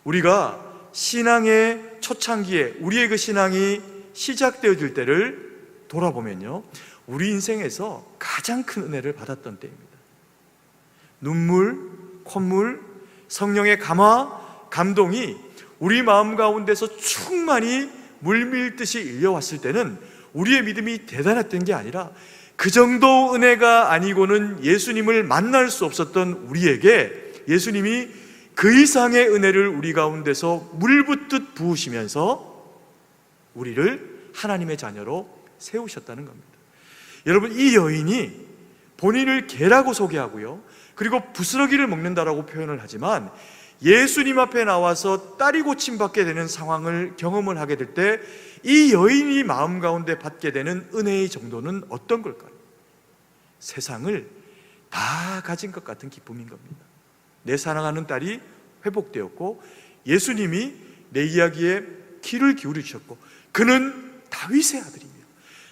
우리가 신앙의 초창기에 우리의 그 신앙이 시작되어질 때를 돌아보면요, 우리 인생에서 가장 큰 은혜를 받았던 때입니다. 눈물, 콧물, 성령의 감화, 감동이 우리 마음 가운데서 충만히 물밀듯이 일려왔을 때는 우리의 믿음이 대단했던 게 아니라, 그 정도 은혜가 아니고는 예수님을 만날 수 없었던 우리에게 예수님이 그 이상의 은혜를 우리 가운데서 물붓듯 부으시면서 우리를 하나님의 자녀로 세우셨다는 겁니다. 여러분, 이 여인이 본인을 개라고 소개하고요, 그리고 부스러기를 먹는다라고 표현을 하지만 예수님 앞에 나와서 딸이 고침받게 되는 상황을 경험을 하게 될 때 이 여인이 마음 가운데 받게 되는 은혜의 정도는 어떤 걸까요? 세상을 다 가진 것 같은 기쁨인 겁니다. 내 사랑하는 딸이 회복되었고 예수님이 내 이야기에 귀를 기울이셨고 그는 다윗의 아들이며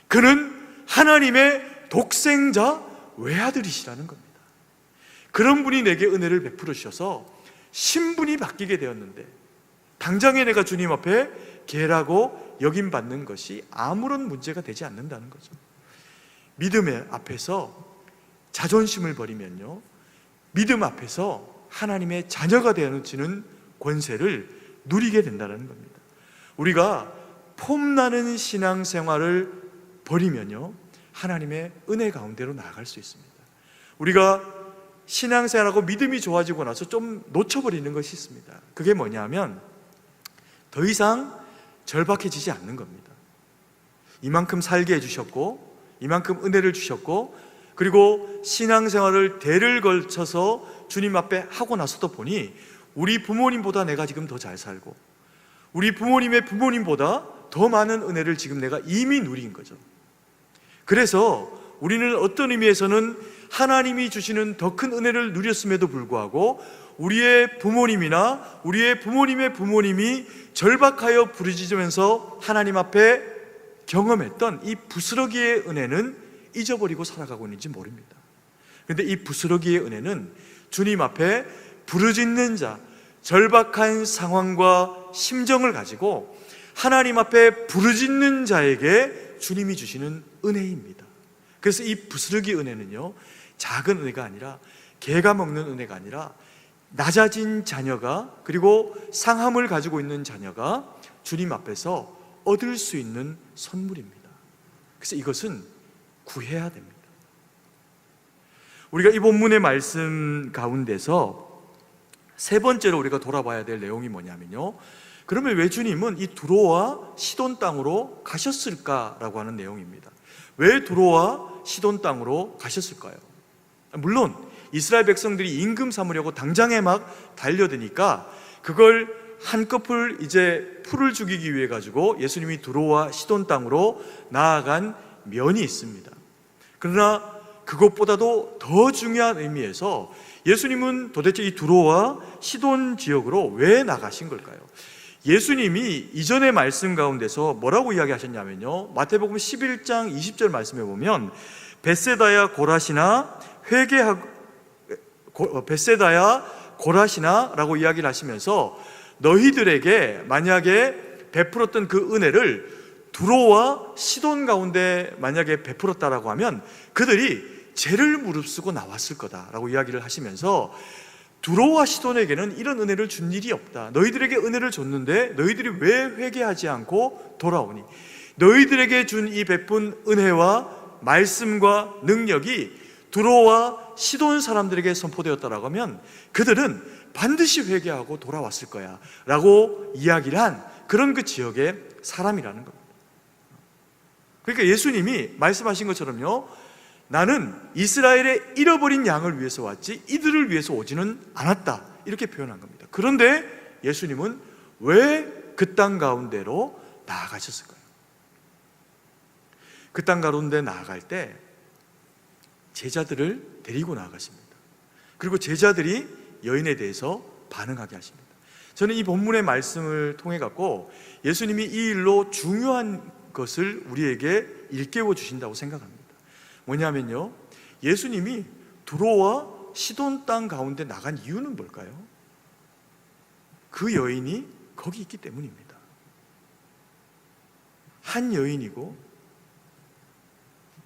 그는 하나님의 독생자 외아들이시라는 겁니다. 그런 분이 내게 은혜를 베풀어 주셔서 신분이 바뀌게 되었는데 당장에 내가 주님 앞에 개라고 여김받는 것이 아무런 문제가 되지 않는다는 거죠. 믿음의 앞에서 자존심을 버리면요, 믿음 앞에서 하나님의 자녀가 되어지는 권세를 누리게 된다는 겁니다. 우리가 폼나는 신앙생활을 버리면요, 하나님의 은혜 가운데로 나아갈 수 있습니다. 우리가 신앙생활하고 믿음이 좋아지고 나서 좀 놓쳐버리는 것이 있습니다. 그게 뭐냐면 더 이상 절박해지지 않는 겁니다. 이만큼 살게 해주셨고 이만큼 은혜를 주셨고 그리고 신앙생활을 대를 걸쳐서 주님 앞에 하고 나서도 보니 우리 부모님보다 내가 지금 더 잘 살고 우리 부모님의 부모님보다 더 많은 은혜를 지금 내가 이미 누린 거죠. 그래서 우리는 어떤 의미에서는 하나님이 주시는 더 큰 은혜를 누렸음에도 불구하고 우리의 부모님이나 우리의 부모님의 부모님이 절박하여 부르짖으면서 하나님 앞에 경험했던 이 부스러기의 은혜는 잊어버리고 살아가고 있는지 모릅니다. 그런데 이 부스러기의 은혜는 주님 앞에 부르짖는 자, 절박한 상황과 심정을 가지고 하나님 앞에 부르짖는 자에게 주님이 주시는 은혜입니다. 그래서 이 부스러기 은혜는요, 작은 은혜가 아니라 개가 먹는 은혜가 아니라 낮아진 자녀가 그리고 상함을 가지고 있는 자녀가 주님 앞에서 얻을 수 있는 선물입니다. 그래서 이것은 구해야 됩니다. 우리가 이 본문의 말씀 가운데서 세 번째로 우리가 돌아봐야 될 내용이 뭐냐면요, 그러면 왜 주님은 이 두로와 시돈 땅으로 가셨을까라고 하는 내용입니다. 왜 두로와 시돈 땅으로 가셨을까요? 물론 이스라엘 백성들이 임금 삼으려고 당장에 막 달려드니까 그걸 한꺼풀 이제 풀을 죽이기 위해 가지고 예수님이 두로와 시돈 땅으로 나아간 면이 있습니다. 그러나 그것보다도 더 중요한 의미에서 예수님은 도대체 이 두로와 시돈 지역으로 왜 나가신 걸까요? 예수님이 이전의 말씀 가운데서 뭐라고 이야기하셨냐면요, 마태복음 11장 20절 말씀에 보면 벳세다야 고라시나 라고 이야기를 하시면서 너희들에게 만약에 베풀었던 그 은혜를 두로와 시돈 가운데 만약에 베풀었다라고 하면 그들이 죄를 무릅쓰고 나왔을 거다라고 이야기를 하시면서 두로와 시돈에게는 이런 은혜를 준 일이 없다. 너희들에게 은혜를 줬는데 너희들이 왜 회개하지 않고 돌아오니? 너희들에게 준 이 베푼 은혜와 말씀과 능력이 두로와 시돈 사람들에게 선포되었다라고 하면 그들은 반드시 회개하고 돌아왔을 거야 라고 이야기를 한 그런 그 지역의 사람이라는 겁니다. 그러니까 예수님이 말씀하신 것처럼요, 나는 이스라엘의 잃어버린 양을 위해서 왔지 이들을 위해서 오지는 않았다, 이렇게 표현한 겁니다. 그런데 예수님은 왜 그 땅 가운데로 나아가셨을까요? 그 땅 가운데 나아갈 때 제자들을 데리고 나아가십니다. 그리고 제자들이 여인에 대해서 반응하게 하십니다. 저는 이 본문의 말씀을 통해 갖고 예수님이 이 일로 중요한 것을 우리에게 일깨워 주신다고 생각합니다. 뭐냐면요, 예수님이 두로와 시돈 땅 가운데 나간 이유는 뭘까요? 그 여인이 거기 있기 때문입니다. 한 여인이고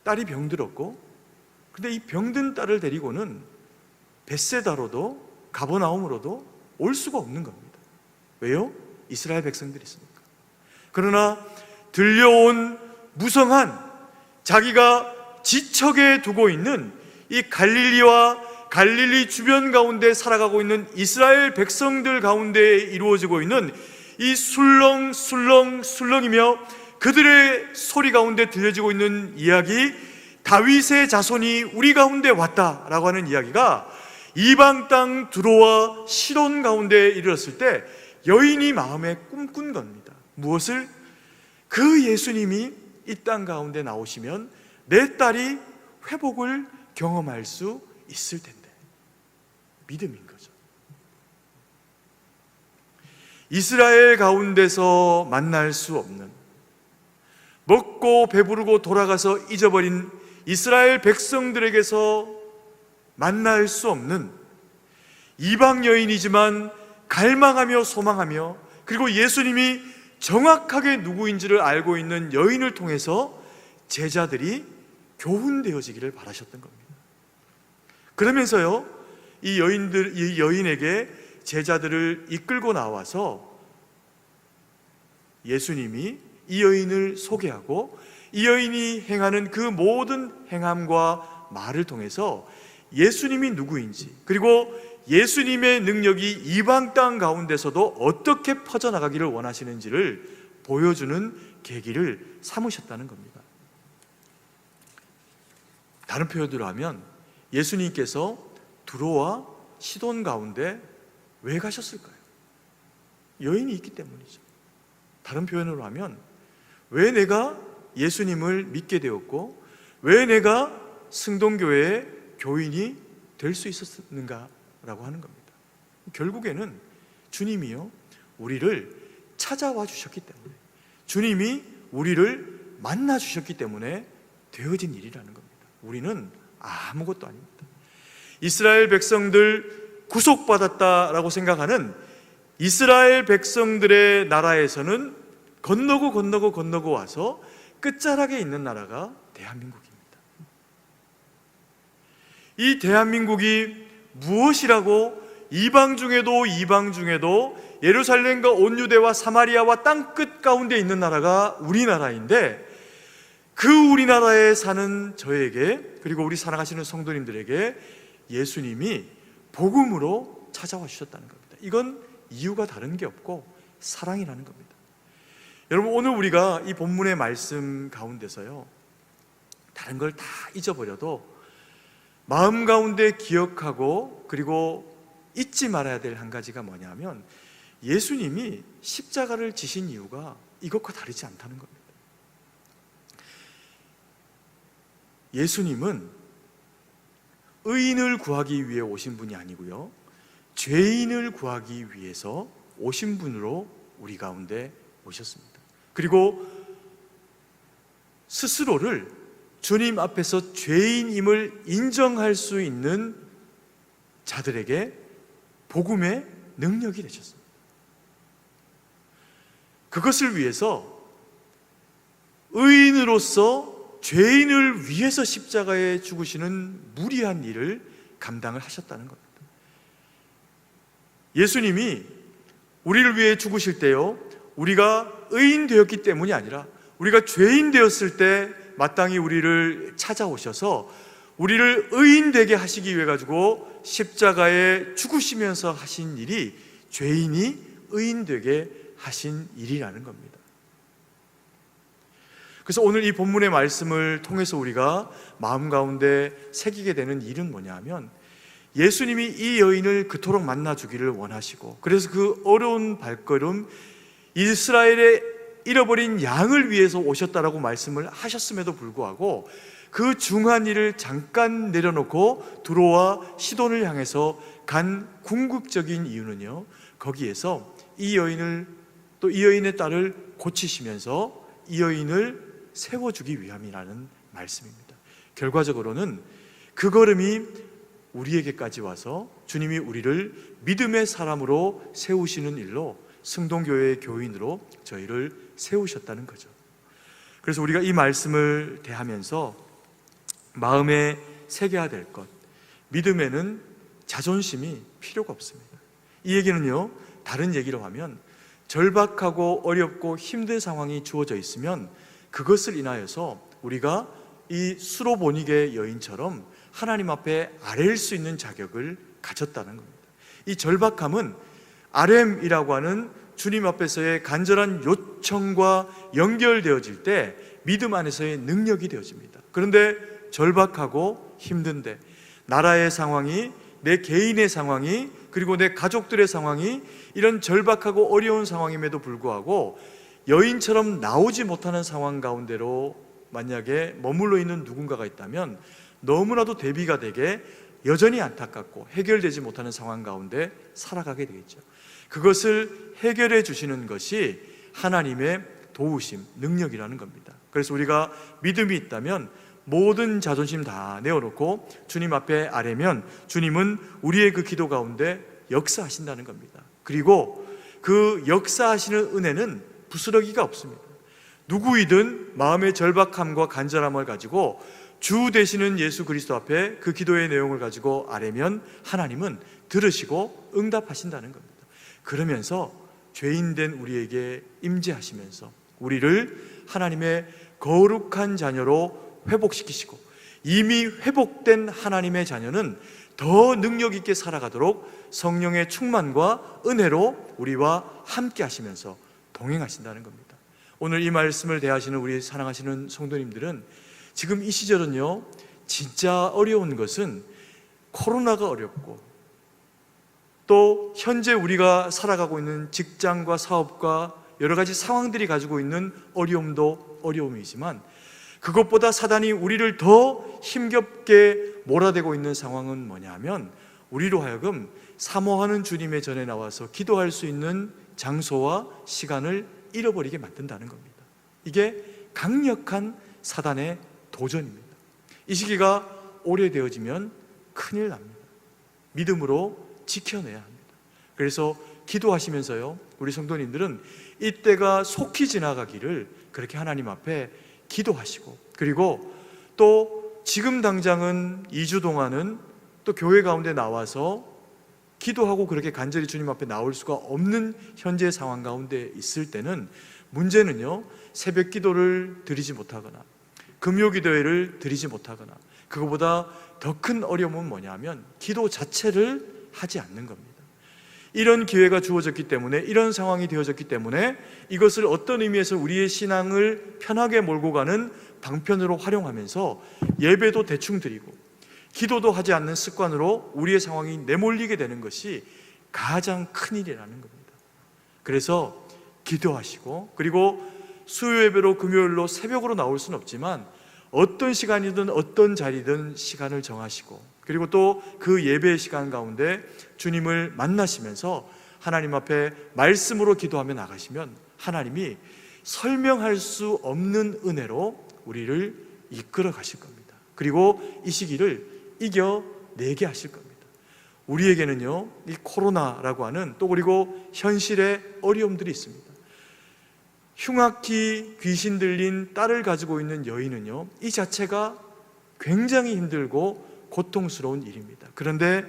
딸이 병들었고, 근데 이 병든 딸을 데리고는 벳세다로도 가버나움으로도 올 수가 없는 겁니다. 왜요? 이스라엘 백성들이 있으니까. 그러나 들려온 무성한 자기가 지척에 두고 있는 이 갈릴리와 갈릴리 주변 가운데 살아가고 있는 이스라엘 백성들 가운데 이루어지고 있는 이 술렁술렁술렁이며 그들의 소리 가운데 들려지고 있는 이야기, 다윗의 자손이 우리 가운데 왔다라고 하는 이야기가 이방 땅 두로와 시돈 가운데에 이르렀을 때 여인이 마음에 꿈꾼 겁니다. 무엇을? 그 예수님이 이 땅 가운데 나오시면 내 딸이 회복을 경험할 수 있을 텐데. 믿음인 거죠. 이스라엘 가운데서 만날 수 없는, 먹고 배부르고 돌아가서 잊어버린 이스라엘 백성들에게서 만날 수 없는 이방 여인이지만 갈망하며 소망하며, 그리고 예수님이 정확하게 누구인지를 알고 있는 여인을 통해서 제자들이 교훈되어지기를 바라셨던 겁니다. 그러면서요, 이 여인에게 제자들을 이끌고 나와서 예수님이 이 여인을 소개하고 이 여인이 행하는 그 모든 행함과 말을 통해서 예수님이 누구인지, 그리고 예수님의 능력이 이방 땅 가운데서도 어떻게 퍼져나가기를 원하시는지를 보여주는 계기를 삼으셨다는 겁니다. 다른 표현으로 하면 예수님께서 두로와 시돈 가운데 왜 가셨을까요? 여인이 있기 때문이죠. 다른 표현으로 하면 왜 내가 예수님을 믿게 되었고 왜 내가 승동교회의 교인이 될 수 있었는가라고 하는 겁니다. 결국에는 주님이요, 우리를 찾아와 주셨기 때문에, 주님이 우리를 만나 주셨기 때문에 되어진 일이라는 겁니다. 우리는 아무것도 아닙니다. 이스라엘 백성들 구속받았다라고 생각하는 이스라엘 백성들의 나라에서는 건너고 와서 끝자락에 있는 나라가 대한민국입니다. 이 대한민국이 무엇이라고 이방 중에도 예루살렘과 온 유대와 사마리아와 땅끝 가운데 있는 나라가 우리나라인데, 그 우리나라에 사는 저에게, 그리고 우리 사랑하시는 성도님들에게 예수님이 복음으로 찾아와 주셨다는 겁니다. 이건 이유가 다른 게 없고 사랑이라는 겁니다. 여러분, 오늘 우리가 이 본문의 말씀 가운데서요, 다른 걸 다 잊어버려도 마음 가운데 기억하고 그리고 잊지 말아야 될 한 가지가 뭐냐면, 예수님이 십자가를 지신 이유가 이것과 다르지 않다는 겁니다. 예수님은 의인을 구하기 위해 오신 분이 아니고요, 죄인을 구하기 위해서 오신 분으로 우리 가운데 오셨습니다. 그리고 스스로를 주님 앞에서 죄인임을 인정할 수 있는 자들에게 복음의 능력이 되셨습니다. 그것을 위해서 의인으로서 죄인을 위해서 십자가에 죽으시는 무리한 일을 감당을 하셨다는 겁니다. 예수님이 우리를 위해 죽으실 때요, 우리가 의인 되었기 때문이 아니라 우리가 죄인 되었을 때 마땅히 우리를 찾아오셔서 우리를 의인 되게 하시기 위해 가지고 십자가에 죽으시면서 하신 일이 죄인이 의인 되게 하신 일이라는 겁니다. 그래서 오늘 이 본문의 말씀을 통해서 우리가 마음 가운데 새기게 되는 일은 뭐냐 하면, 예수님이 이 여인을 그토록 만나주기를 원하시고, 그래서 그 어려운 발걸음, 이스라엘의 잃어버린 양을 위해서 오셨다라고 말씀을 하셨음에도 불구하고 그 중한 일을 잠깐 내려놓고 두로와 시돈을 향해서 간 궁극적인 이유는요, 거기에서 이 여인을, 또 이 여인의 딸을 고치시면서 이 여인을 세워주기 위함이라는 말씀입니다. 결과적으로는 그 걸음이 우리에게까지 와서 주님이 우리를 믿음의 사람으로 세우시는 일로 승동교회의 교인으로 저희를 세우셨다는 거죠. 그래서 우리가 이 말씀을 대하면서 마음에 새겨야 될 것, 믿음에는 자존심이 필요가 없습니다. 이 얘기는요, 다른 얘기로 하면 절박하고 어렵고 힘든 상황이 주어져 있으면 그것을 인하여서 우리가 이 수로보니게 여인처럼 하나님 앞에 아뢰일 수 있는 자격을 가졌다는 겁니다. 이 절박함은 RM이라고 하는 주님 앞에서의 간절한 요청과 연결되어질 때 믿음 안에서의 능력이 되어집니다. 그런데 절박하고 힘든데, 나라의 상황이 내 개인의 상황이, 그리고 내 가족들의 상황이 이런 절박하고 어려운 상황임에도 불구하고 여인처럼 나오지 못하는 상황 가운데로 만약에 머물러 있는 누군가가 있다면 너무나도 대비가 되게 여전히 안타깝고 해결되지 못하는 상황 가운데 살아가게 되겠죠. 그것을 해결해 주시는 것이 하나님의 도우심, 능력이라는 겁니다. 그래서 우리가 믿음이 있다면 모든 자존심 다 내어놓고 주님 앞에 아뢰면 주님은 우리의 그 기도 가운데 역사하신다는 겁니다. 그리고 그 역사하시는 은혜는 부스러기가 없습니다. 누구이든 마음의 절박함과 간절함을 가지고 주 되시는 예수 그리스도 앞에 그 기도의 내용을 가지고 아뢰면 하나님은 들으시고 응답하신다는 겁니다. 그러면서 죄인된 우리에게 임재하시면서 우리를 하나님의 거룩한 자녀로 회복시키시고, 이미 회복된 하나님의 자녀는 더 능력 있게 살아가도록 성령의 충만과 은혜로 우리와 함께 하시면서 동행하신다는 겁니다. 오늘 이 말씀을 대하시는 우리 사랑하시는 성도님들은 지금 이 시절은요, 진짜 어려운 것은 코로나가 어렵고 또 현재 우리가 살아가고 있는 직장과 사업과 여러 가지 상황들이 가지고 있는 어려움도 어려움이지만, 그것보다 사단이 우리를 더 힘겹게 몰아대고 있는 상황은 뭐냐 하면 우리로 하여금 사모하는 주님의 전에 나와서 기도할 수 있는 장소와 시간을 잃어버리게 만든다는 겁니다. 이게 강력한 사단의 도전입니다. 이 시기가 오래되어지면 큰일 납니다. 믿음으로 지켜내야 합니다. 그래서 기도하시면서요, 우리 성도님들은 이때가 속히 지나가기를 그렇게 하나님 앞에 기도하시고, 그리고 또 지금 당장은 2주 동안은 또 교회 가운데 나와서 기도하고 그렇게 간절히 주님 앞에 나올 수가 없는 현재 상황 가운데 있을 때는, 문제는요, 새벽 기도를 드리지 못하거나 금요 기도회를 드리지 못하거나, 그거보다 더 큰 어려움은 뭐냐면 기도 자체를 하지 않는 겁니다. 이런 기회가 주어졌기 때문에, 이런 상황이 되어졌기 때문에 이것을 어떤 의미에서 우리의 신앙을 편하게 몰고 가는 방편으로 활용하면서 예배도 대충 드리고 기도도 하지 않는 습관으로 우리의 상황이 내몰리게 되는 것이 가장 큰일이라는 겁니다. 그래서 기도하시고, 그리고 수요 예배로 금요일로 새벽으로 나올 수는 없지만 어떤 시간이든 어떤 자리든 시간을 정하시고, 그리고 또 그 예배의 시간 가운데 주님을 만나시면서 하나님 앞에 말씀으로 기도하며 나가시면 하나님이 설명할 수 없는 은혜로 우리를 이끌어 가실 겁니다. 그리고 이 시기를 이겨내게 하실 겁니다. 우리에게는요, 이 코로나라고 하는 또 그리고 현실의 어려움들이 있습니다. 흉악히 귀신 들린 딸을 가지고 있는 여인은요, 이 자체가 굉장히 힘들고 고통스러운 일입니다. 그런데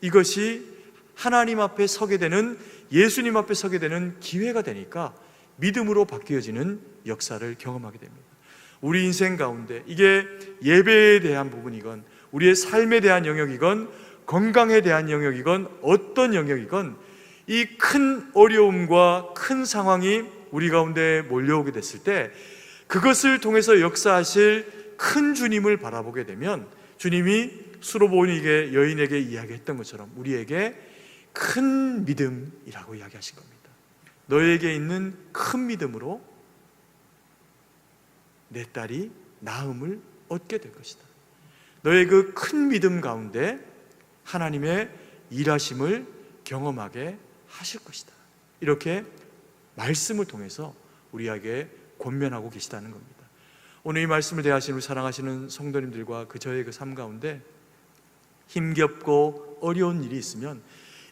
이것이 하나님 앞에 서게 되는, 예수님 앞에 서게 되는 기회가 되니까 믿음으로 바뀌어지는 역사를 경험하게 됩니다. 우리 인생 가운데 이게 예배에 대한 부분이건 우리의 삶에 대한 영역이건 건강에 대한 영역이건 어떤 영역이건 이 큰 어려움과 큰 상황이 우리 가운데 몰려오게 됐을 때 그것을 통해서 역사하실 큰 주님을 바라보게 되면, 주님이 수로보니게 여인에게 이야기했던 것처럼 우리에게 큰 믿음이라고 이야기하신 겁니다. 너에게 있는 큰 믿음으로 내 딸이 나음을 얻게 될 것이다. 너의 그 큰 믿음 가운데 하나님의 일하심을 경험하게 하실 것이다. 이렇게 말씀을 통해서 우리에게 권면하고 계시다는 겁니다. 오늘 이 말씀을 대하시는 우리 사랑하시는 성도님들과 저의 그 삶 가운데 힘겹고 어려운 일이 있으면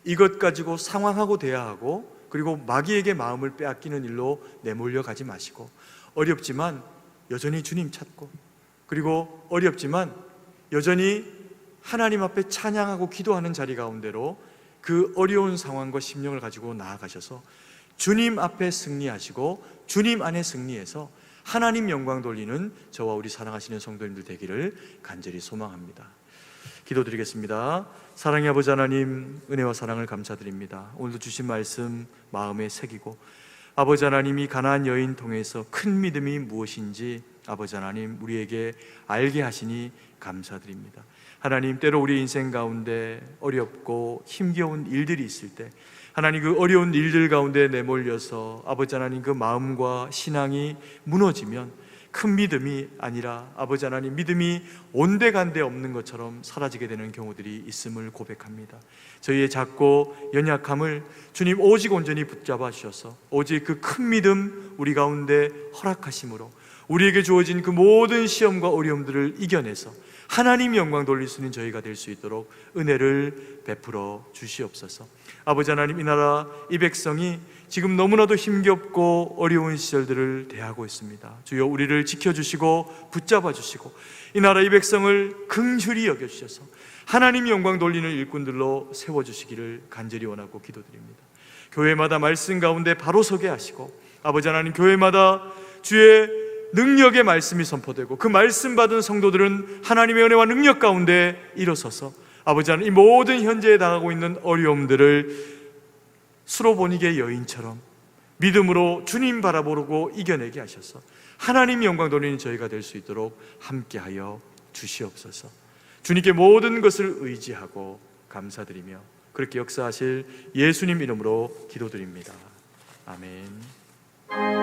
이것 가지고 상황하고 대화하고, 그리고 마귀에게 마음을 빼앗기는 일로 내몰려 가지 마시고, 어렵지만 여전히 주님 찾고, 그리고 어렵지만 여전히 하나님 앞에 찬양하고 기도하는 자리 가운데로 그 어려운 상황과 심령을 가지고 나아가셔서 주님 앞에 승리하시고 주님 안에 승리해서 하나님 영광 돌리는 저와 우리 사랑하시는 성도님들 되기를 간절히 소망합니다. 기도드리겠습니다. 사랑의 아버지 하나님, 은혜와 사랑을 감사드립니다. 오늘도 주신 말씀 마음에 새기고, 아버지 하나님이 가나안 여인 통해서 큰 믿음이 무엇인지 아버지 하나님 우리에게 알게 하시니 감사드립니다. 하나님, 때로 우리 인생 가운데 어렵고 힘겨운 일들이 있을 때 하나님, 그 어려운 일들 가운데 내몰려서 아버지 하나님, 그 마음과 신앙이 무너지면 큰 믿음이 아니라 아버지 하나님, 믿음이 온데간데 없는 것처럼 사라지게 되는 경우들이 있음을 고백합니다. 저희의 작고 연약함을 주님 오직 온전히 붙잡아 주셔서 오직 그 큰 믿음 우리 가운데 허락하심으로 우리에게 주어진 그 모든 시험과 어려움들을 이겨내서 하나님 영광 돌릴 수 있는 저희가 될 수 있도록 은혜를 베풀어 주시옵소서. 아버지 하나님, 이 나라 이 백성이 지금 너무나도 힘겹고 어려운 시절들을 대하고 있습니다. 주여, 우리를 지켜주시고 붙잡아 주시고 이 나라 이 백성을 긍휼히 여겨주셔서 하나님 영광 돌리는 일꾼들로 세워주시기를 간절히 원하고 기도드립니다. 교회마다 말씀 가운데 바로 서게 하시고 아버지 하나님, 교회마다 주의 능력의 말씀이 선포되고 그 말씀 받은 성도들은 하나님의 은혜와 능력 가운데 일어서서 아버지 하나님, 이 모든 현재에 당하고 있는 어려움들을 수로보니게 여인처럼 믿음으로 주님 바라보고 이겨내게 하셔서 하나님 영광 돌리는 저희가 될 수 있도록 함께하여 주시옵소서. 주님께 모든 것을 의지하고 감사드리며 그렇게 역사하실 예수님 이름으로 기도드립니다. 아멘.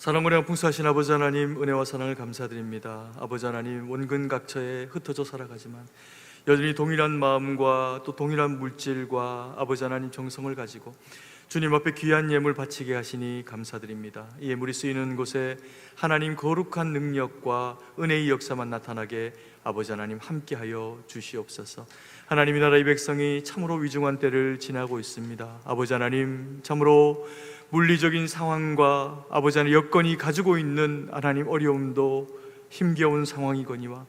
사랑으로 풍성하신 아버지 하나님, 은혜와 사랑을 감사드립니다. 아버지 하나님, 원근각처에 흩어져 살아가지만 여전히 동일한 마음과 또 동일한 물질과 아버지 하나님 정성을 가지고 주님 앞에 귀한 예물 바치게 하시니 감사드립니다. 이 예물이 쓰이는 곳에 하나님 거룩한 능력과 은혜의 역사만 나타나게 아버지 하나님 함께하여 주시옵소서. 하나님, 이 나라 이 백성이 참으로 위중한 때를 지나고 있습니다. 아버지 하나님, 참으로 물리적인 상황과 아버지 하나님 여건이 가지고 있는 하나님 어려움도 힘겨운 상황이거니와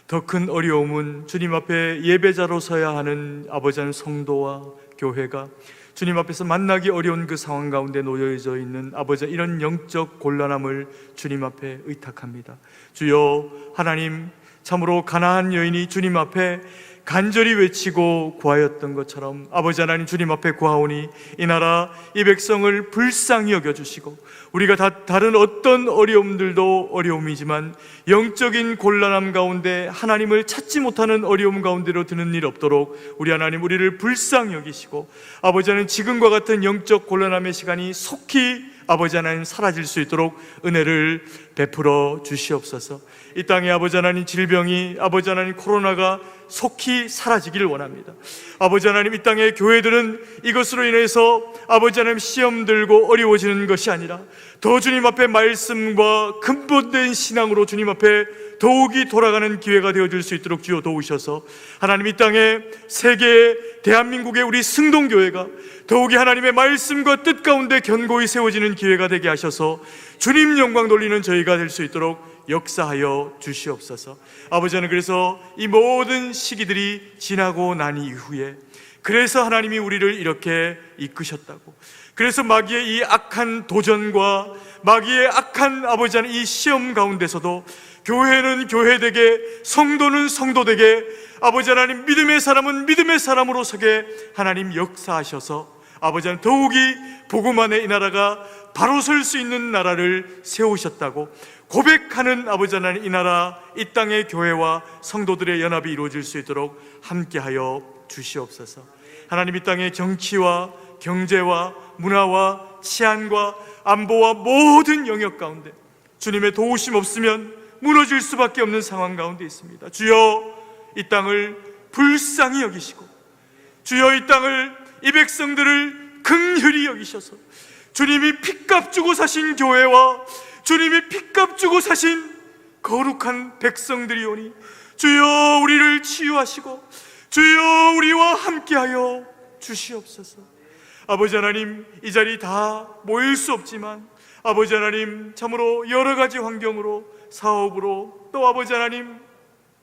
더 큰 어려움은 주님 앞에 예배자로 서야 하는 아버지 하나님 성도와 교회가 주님 앞에서 만나기 어려운 그 상황 가운데 놓여져 있는 아버지, 이런 영적 곤란함을 주님 앞에 의탁합니다. 주여, 하나님, 참으로 가나안 여인이 주님 앞에 간절히 외치고 구하였던 것처럼 아버지 하나님, 주님 앞에 구하오니 이 나라 이 백성을 불쌍히 여겨주시고 우리가 다른 어떤 어려움들도 어려움이지만 영적인 곤란함 가운데 하나님을 찾지 못하는 어려움 가운데로 드는 일 없도록 우리 하나님, 우리를 불쌍히 여기시고 아버지 하나님, 지금과 같은 영적 곤란함의 시간이 속히 아버지 하나님 사라질 수 있도록 은혜를 베풀어 주시옵소서. 이 땅에 아버지 하나님 질병이, 아버지 하나님 코로나가 속히 사라지기를 원합니다. 아버지 하나님, 이 땅의 교회들은 이것으로 인해서 아버지 하나님 시험 들고 어려워지는 것이 아니라 더 주님 앞에 말씀과 근본된 신앙으로 주님 앞에 더욱이 돌아가는 기회가 되어질 수 있도록 주여 도우셔서 하나님, 이 땅에 세계 대한민국의 우리 승동교회가 더욱이 하나님의 말씀과 뜻 가운데 견고히 세워지는 기회가 되게 하셔서 주님 영광 돌리는 저희가 될 수 있도록 역사하여 주시옵소서. 아버지 하나님, 그래서 이 모든 시기들이 지나고 난 이후에 그래서 하나님이 우리를 이렇게 이끄셨다고, 그래서 마귀의 이 악한 도전과 마귀의 악한 아버지 하나님 이 시험 가운데서도 교회는 교회되게, 성도는 성도되게, 아버지 하나님 믿음의 사람은 믿음의 사람으로 서게 하나님 역사하셔서 아버지 하나님 더욱이 복음 안에 이 나라가 바로 설 수 있는 나라를 세우셨다고 고백하는 아버지 하나님, 이 나라 이 땅의 교회와 성도들의 연합이 이루어질 수 있도록 함께하여 주시옵소서. 하나님, 이 땅의 정치와 경제와 문화와 치안과 안보와 모든 영역 가운데 주님의 도우심 없으면 무너질 수밖에 없는 상황 가운데 있습니다. 주여, 이 땅을 불쌍히 여기시고 주여, 이 땅을, 이 백성들을 긍휼히 여기셔서 주님이 핏값 주고 사신 교회와 주님이 핏값 주고 사신 거룩한 백성들이오니 주여, 우리를 치유하시고 주여, 우리와 함께하여 주시옵소서. 아버지 하나님, 이 자리 다 모일 수 없지만 아버지 하나님, 참으로 여러 가지 환경으로, 사업으로, 또 아버지 하나님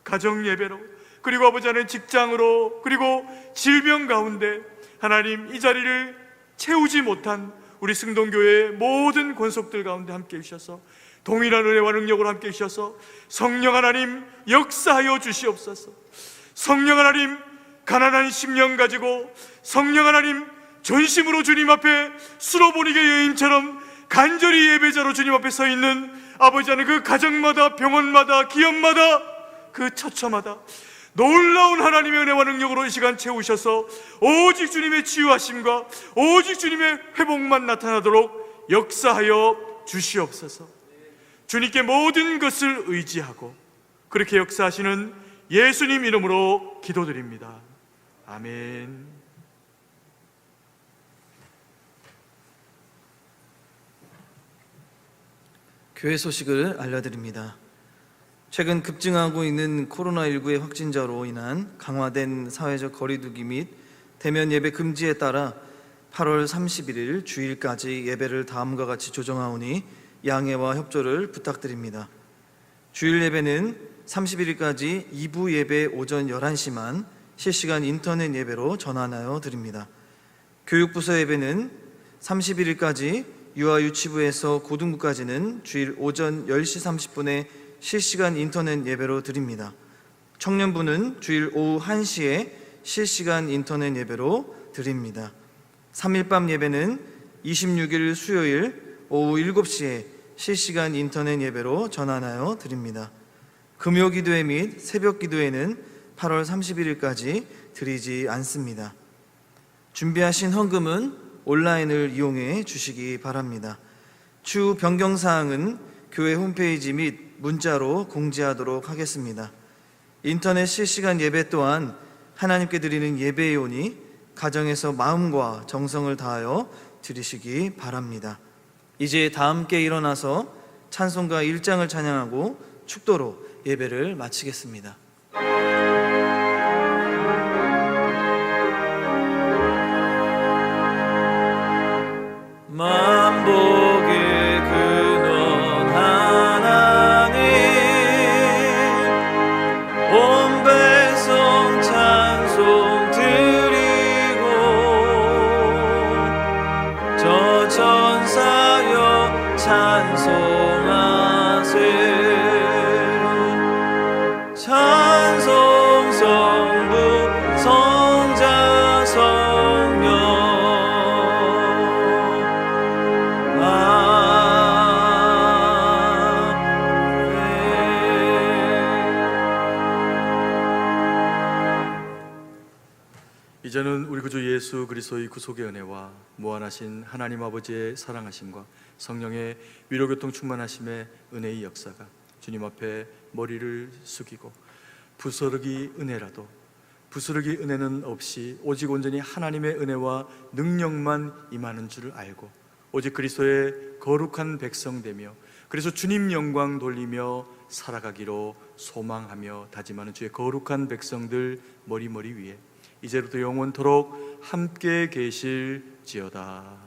가정 예배로, 그리고 아버지 하나님 직장으로, 그리고 질병 가운데 하나님 이 자리를 채우지 못한 우리 승동교회의 모든 권속들 가운데 함께 해주셔서 동일한 은혜와 능력으로 함께 해주셔서 성령 하나님 역사하여 주시옵소서. 성령 하나님, 가난한 심령 가지고 성령 하나님 전심으로 주님 앞에 수로보니게 여인처럼 간절히 예배자로 주님 앞에 서 있는 아버지 하나님, 그 가정마다, 병원마다, 기업마다, 그 처처마다 놀라운 하나님의 은혜와 능력으로 이 시간 채우셔서 오직 주님의 치유하심과 오직 주님의 회복만 나타나도록 역사하여 주시옵소서. 주님께 모든 것을 의지하고 그렇게 역사하시는 예수님 이름으로 기도드립니다. 아멘. 교회 소식을 알려드립니다. 최근 급증하고 있는 코로나19의 확진자로 인한 강화된 사회적 거리두기 및 대면 예배 금지에 따라 8월 31일 주일까지 예배를 다음과 같이 조정하오니 양해와 협조를 부탁드립니다. 주일 예배는 31일까지 2부 예배 오전 11시만 실시간 인터넷 예배로 전환하여 드립니다. 교육부서 예배는 31일까지 유아유치부에서 고등부까지는 주일 오전 10시 30분에 실시간 인터넷 예배로 드립니다. 청년부는 주일 오후 1시에 실시간 인터넷 예배로 드립니다. 3일 밤 예배는 26일 수요일 오후 7시에 실시간 인터넷 예배로 전환하여 드립니다. 금요 기도회 및 새벽 기도회는 8월 31일까지 드리지 않습니다. 준비하신 헌금은 온라인을 이용해 주시기 바랍니다. 추후 변경 사항은 교회 홈페이지 및 문자로 공지하도록 하겠습니다. 인터넷 실시간 예배 또한 하나님께 드리는 예배이오니 가정에서 마음과 정성을 다하여 드리시기 바랍니다. 이제 다 함께 일어나서 찬송가 1장을 찬양하고 축도로 예배를 마치겠습니다. 만복의 근원 하나님, 온 백성 찬송 드리고 저 천사여 찬송하세. 찬송 성부 성자 성령 이제는 우리 구주 예수 그리스도의 구속의 은혜와 무한하신 하나님 아버지의 사랑하심과 성령의 위로교통 충만하심의 은혜의 역사가 주님 앞에 머리를 숙이고 부스러기 은혜라도 부스러기 은혜는 없이 오직 온전히 하나님의 은혜와 능력만 임하는 줄을 알고 오직 그리스도의 거룩한 백성 되며 그래서 주님 영광 돌리며 살아가기로 소망하며 다짐하는 주의 거룩한 백성들 머리 위에 이제부터 영원토록 함께 계실지어다.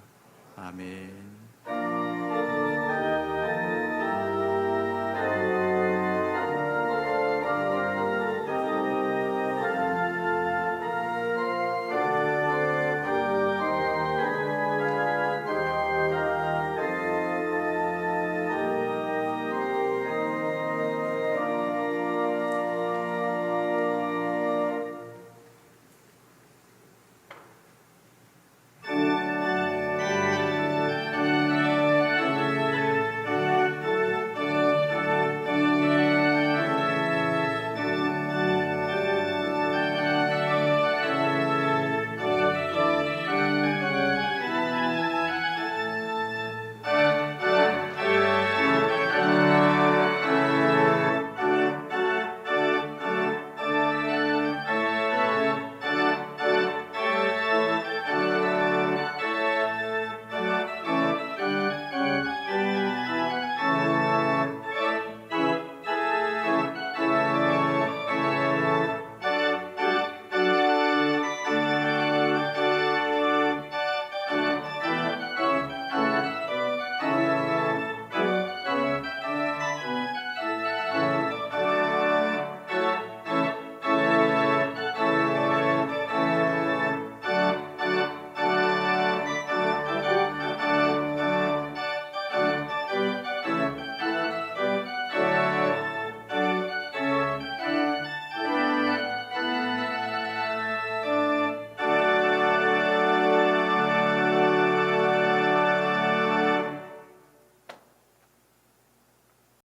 아멘.